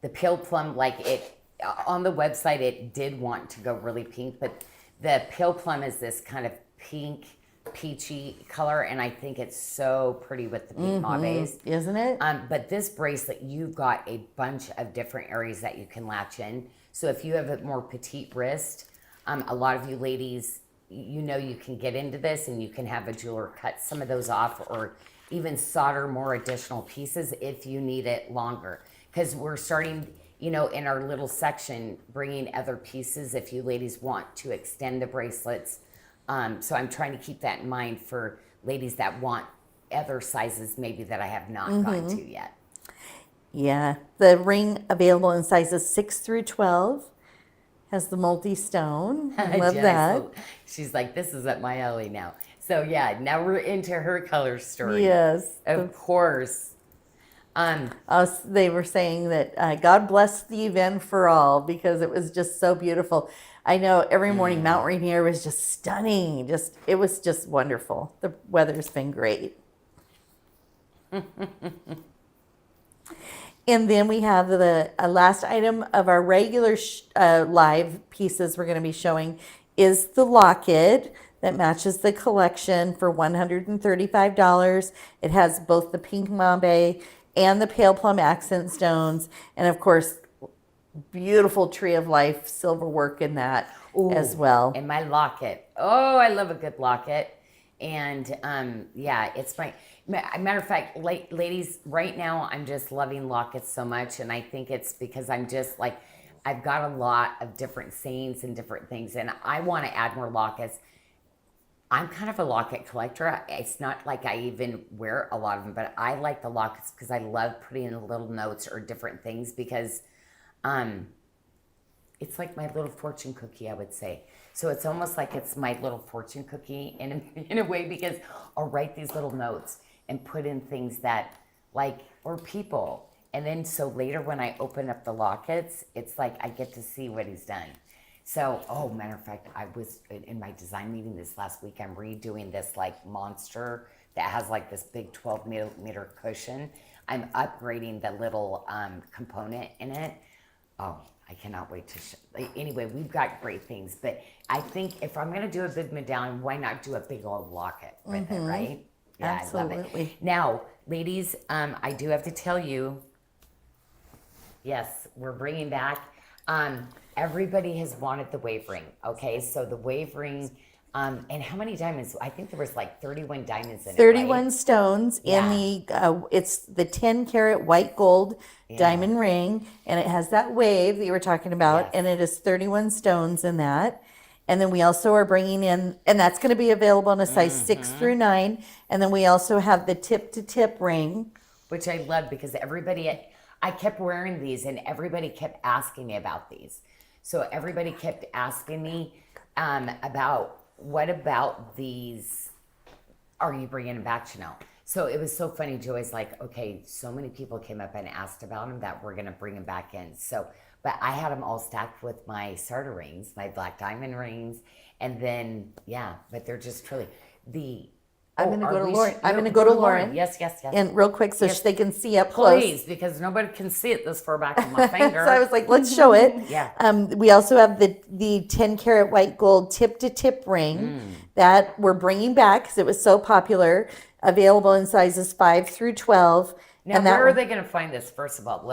the pale plum, like it on the website, it did want to go really pink, but the pale plum is this kind of pink, peachy color, and I think it's so pretty with the pink mauves.
Isn't it?
But this bracelet, you've got a bunch of different areas that you can latch in. So if you have a more petite wrist, a lot of you ladies, you can get into this and you can have a jeweler cut some of those off or even solder more additional pieces if you need it longer. Because we're starting, in our little section, bringing other pieces if you ladies want to extend the bracelets. So I'm trying to keep that in mind for ladies that want other sizes maybe that I have not gotten to yet.
Yeah. The ring available in sizes 6 through 12 has the multi-stone. I love that.
She's like, this is up my alley now. So yeah, now we're into her color story.
Yes.
Of course.
They were saying that God bless the event for all because it was just so beautiful. I know every morning Mount Rainier was just stunning. It was just wonderful. The weather's been great. And then we have the last item of our regular live pieces we're going to be showing is the locket that matches the collection for $135. It has both the pink mambe and the pale plum accent stones. And of course, beautiful tree of life silver work in that as well.
And my locket. Oh, I love a good locket. And yeah, it's my matter of fact, ladies, right now I'm just loving lockets so much, and I think it's because I'm just like I've got a lot of different sayings and different things, and I want to add more lockets. I'm kind of a locket collector. It's not like I even wear a lot of them, but I like the lockets because I love putting in little notes or different things because it's like my little fortune cookie, I would say. So it's almost like it's my little fortune cookie in a way because I'll write these little notes and put in things that like, or people. And then so later when I open up the lockets, it's like I get to see what he's done. So, oh, matter of fact, I was in my design meeting this last week. I'm redoing this like monster that has like this big 12-meter cushion. I'm upgrading the little component in it. Oh, I cannot wait to show. Anyway, we've got great things, but I think if I'm going to do a big medallion, why not do a big old locket with it, right? Yeah,
Absolutely.
I love it. Now, ladies, I do have to tell you, yes, we're bringing back, everybody has wanted the wave ring, okay? So the wave ring, and how many diamonds? I think there was like 31 diamonds in it,
31
right?
stones in it's the 10 karat white gold diamond ring, and it has that wave that you were talking about, and it is 31 stones in that. And then we also are bringing in, and that's going to be available in a size 6 through 9. And then we also have the tip to tip ring,
which I love because I kept wearing these and everybody kept asking me about these. So everybody kept asking me about, what about these? Are you bringing them back, Janyl? So it was so funny. Joey's like, okay, so many people came up and asked about them that we're going to bring them back in. So, but I had them all stacked with my SARDA rings, my black diamond rings. And then, yeah, but they're just truly
I'm going to go to Lauren. I'm going to go to Lauren.
Yes.
And real quick so they can see up close.
Please, because nobody can see it this far back on my finger.
So I was like, let's show it.
Yeah.
We also have the 10 karat white gold tip to tip ring that we're bringing back because it was so popular. Available in sizes 5 through 12.
Now, where are they going to find this? First of all,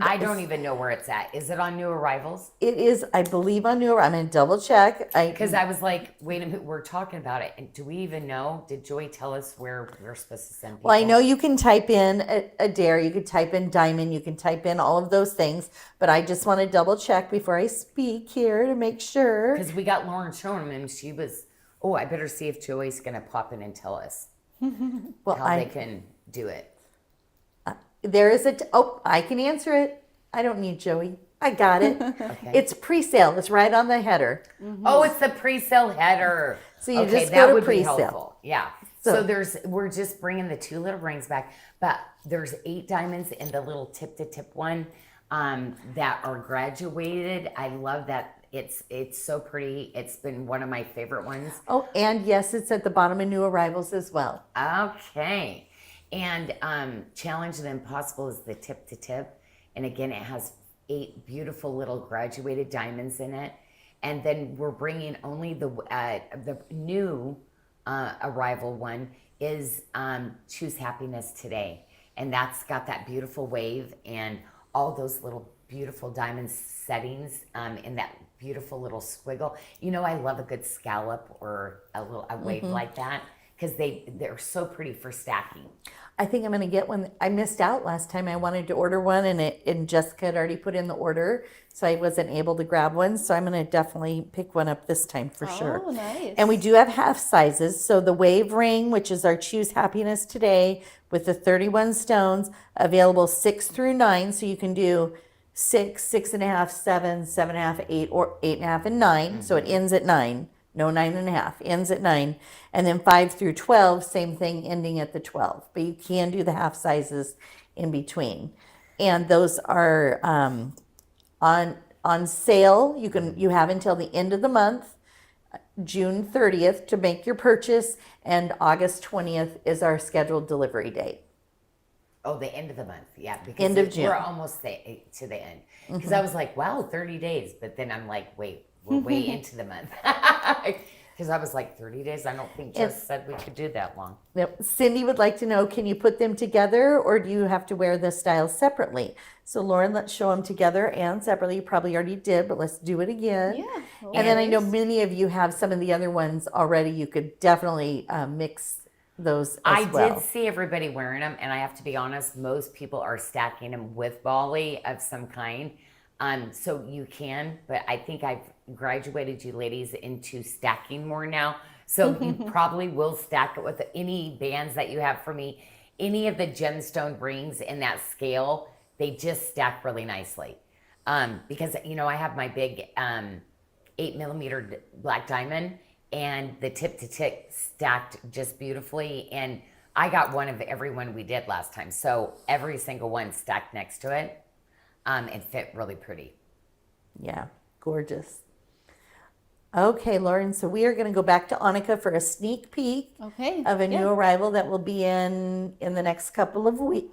I don't even know where it's at. Is it on new arrivals?
It is, I believe, on new. I'm going to double check.
Because I was like, wait a minute, we're talking about it. And do we even know? Did Joy tell us where we're supposed to send people?
Well, I know you can type in a dare, you could type in diamond, you can type in all of those things, but I just want to double check before I speak here to make sure.
Because we got Lauren showing them and she was, I better see if Joey's going to pop in and tell us how they can do it.
There is I can answer it. I don't need Joey. I got it. Okay. It's pre-sale. It's right on the header.
Mm-hmm. Oh, it's the pre-sale header.
So you just go to pre-sale.
Be helpful. Yeah. So we're just bringing the 2 little rings back, but there's 8 diamonds in the little tip to tip one that are graduated. I love that. It's so pretty. It's been one of my favorite ones.
Oh, and yes, it's at the bottom of new arrivals as well.
Okay. And Challenge the Impossible is the tip to tip. And again, it has 8 beautiful little graduated diamonds in it. And then we're bringing only the new arrival one is Choose Happiness Today. And that's got that beautiful wave and all those little beautiful diamond settings in that beautiful little squiggle. You know, I love a good scallop or a wave like that because they're so pretty for stacking.
I think I'm going to get one. I missed out last time. I wanted to order one, and Jessica had already put in the order, so I wasn't able to grab one. So I'm going to definitely pick one up this time for sure.
Oh, nice.
And we do have half sizes. So the wave ring, which is our Choose Happiness Today, with the 31 stones, available 6 through 9. So you can do 6, 6.5, 7, 7.5, 8, or 8.5, and 9. So it ends at 9. No 9.5, ends at 9. And then 5 through 12, same thing, ending at the 12. But you can do the half sizes in between. And those are on sale. You have until the end of the month, June 30th, to make your purchase, and August 20th is our scheduled delivery date.
Oh, the end of the month, yeah, because
End of June.
we're almost to the end. Because I was like, wow, 30 days, but then I'm like, wait, we're way into the month. Because I was like, 30 days? I don't think Jess said we could do that long.
Yep. Cindy would like to know, can you put them together, or do you have to wear the styles separately? So Lauren, let's show them together and separately. You probably already did, but let's do it again.
Yeah.
And then I know many of you have some of the other ones already. You could definitely mix those as well.
I did see everybody wearing them, and I have to be honest, most people are stacking them with volley of some kind. So you can, but I think I've graduated you ladies into stacking more now. So you probably will stack it with any bands that you have for me. Any of the gemstone rings in that scale, they just stack really nicely. Because, I have my big 8mm black diamond, and the tip to tip stacked just beautifully. And I got one of every one we did last time. So every single one stacked next to it and fit really pretty.
Yeah, gorgeous. Okay, Lauren, so we are going to go back to Annika for a sneak peek of a new arrival that will be in the next couple of weeks.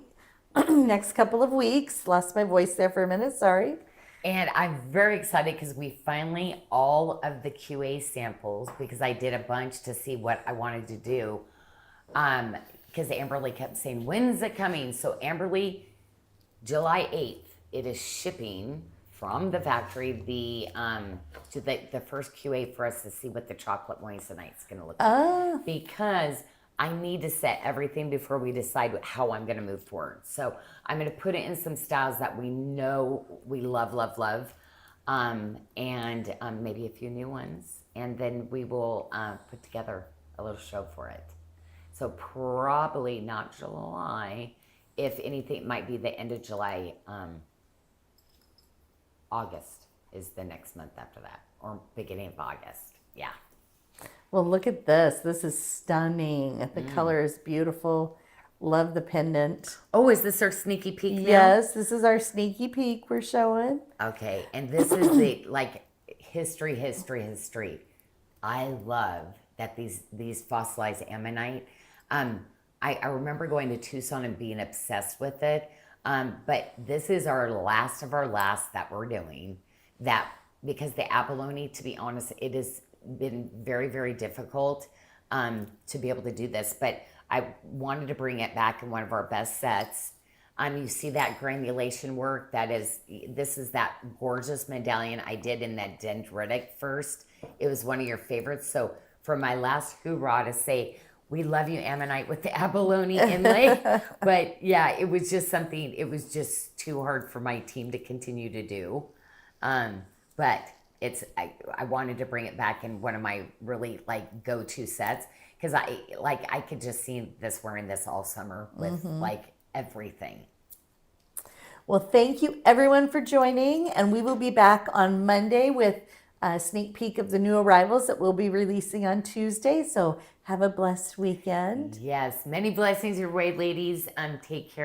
Lost my voice there for a minute, sorry.
And I'm very excited because we finally, all of the QA samples, because I did a bunch to see what I wanted to do. Because Amberly kept saying, when's it coming? So Amberly, July 8th, it is shipping from the factory to the first QA for us to see what the chocolate moissanite is going to look like. Because I need to set everything before we decide how I'm going to move forward. So I'm going to put it in some styles that we know we love, and maybe a few new ones. And then we will put together a little show for it. So probably not July. If anything, it might be the end of July. August is the next month after that, or beginning of August. Yeah.
Well, look at this. This is stunning. The color is beautiful. Love the pendant.
Oh, is this our sneaky peek now?
Yes, this is our sneaky peek we're showing.
Okay, and this is the history. I love that these fossilized ammonite. I remember going to Tucson and being obsessed with it. But this is our last of our last that we're doing. That because the abalone, to be honest, it has been very, very difficult to be able to do this. But I wanted to bring it back in one of our best sets. You see that granulation work? This is that gorgeous medallion I did in that dendritic first. It was one of your favorites. So for my last hoorah to say, we love you, Ammonite, with the abalone inlay. But yeah, it was just something, it was just too hard for my team to continue to do. But I wanted to bring it back in one of my really go-to sets. Because I could just see this wearing this all summer with everything.
Well, thank you everyone for joining, and we will be back on Monday with a sneak peek of the new arrivals that we'll be releasing on Tuesday. So have a blessed weekend.
Yes, many blessings your way, ladies. Take care.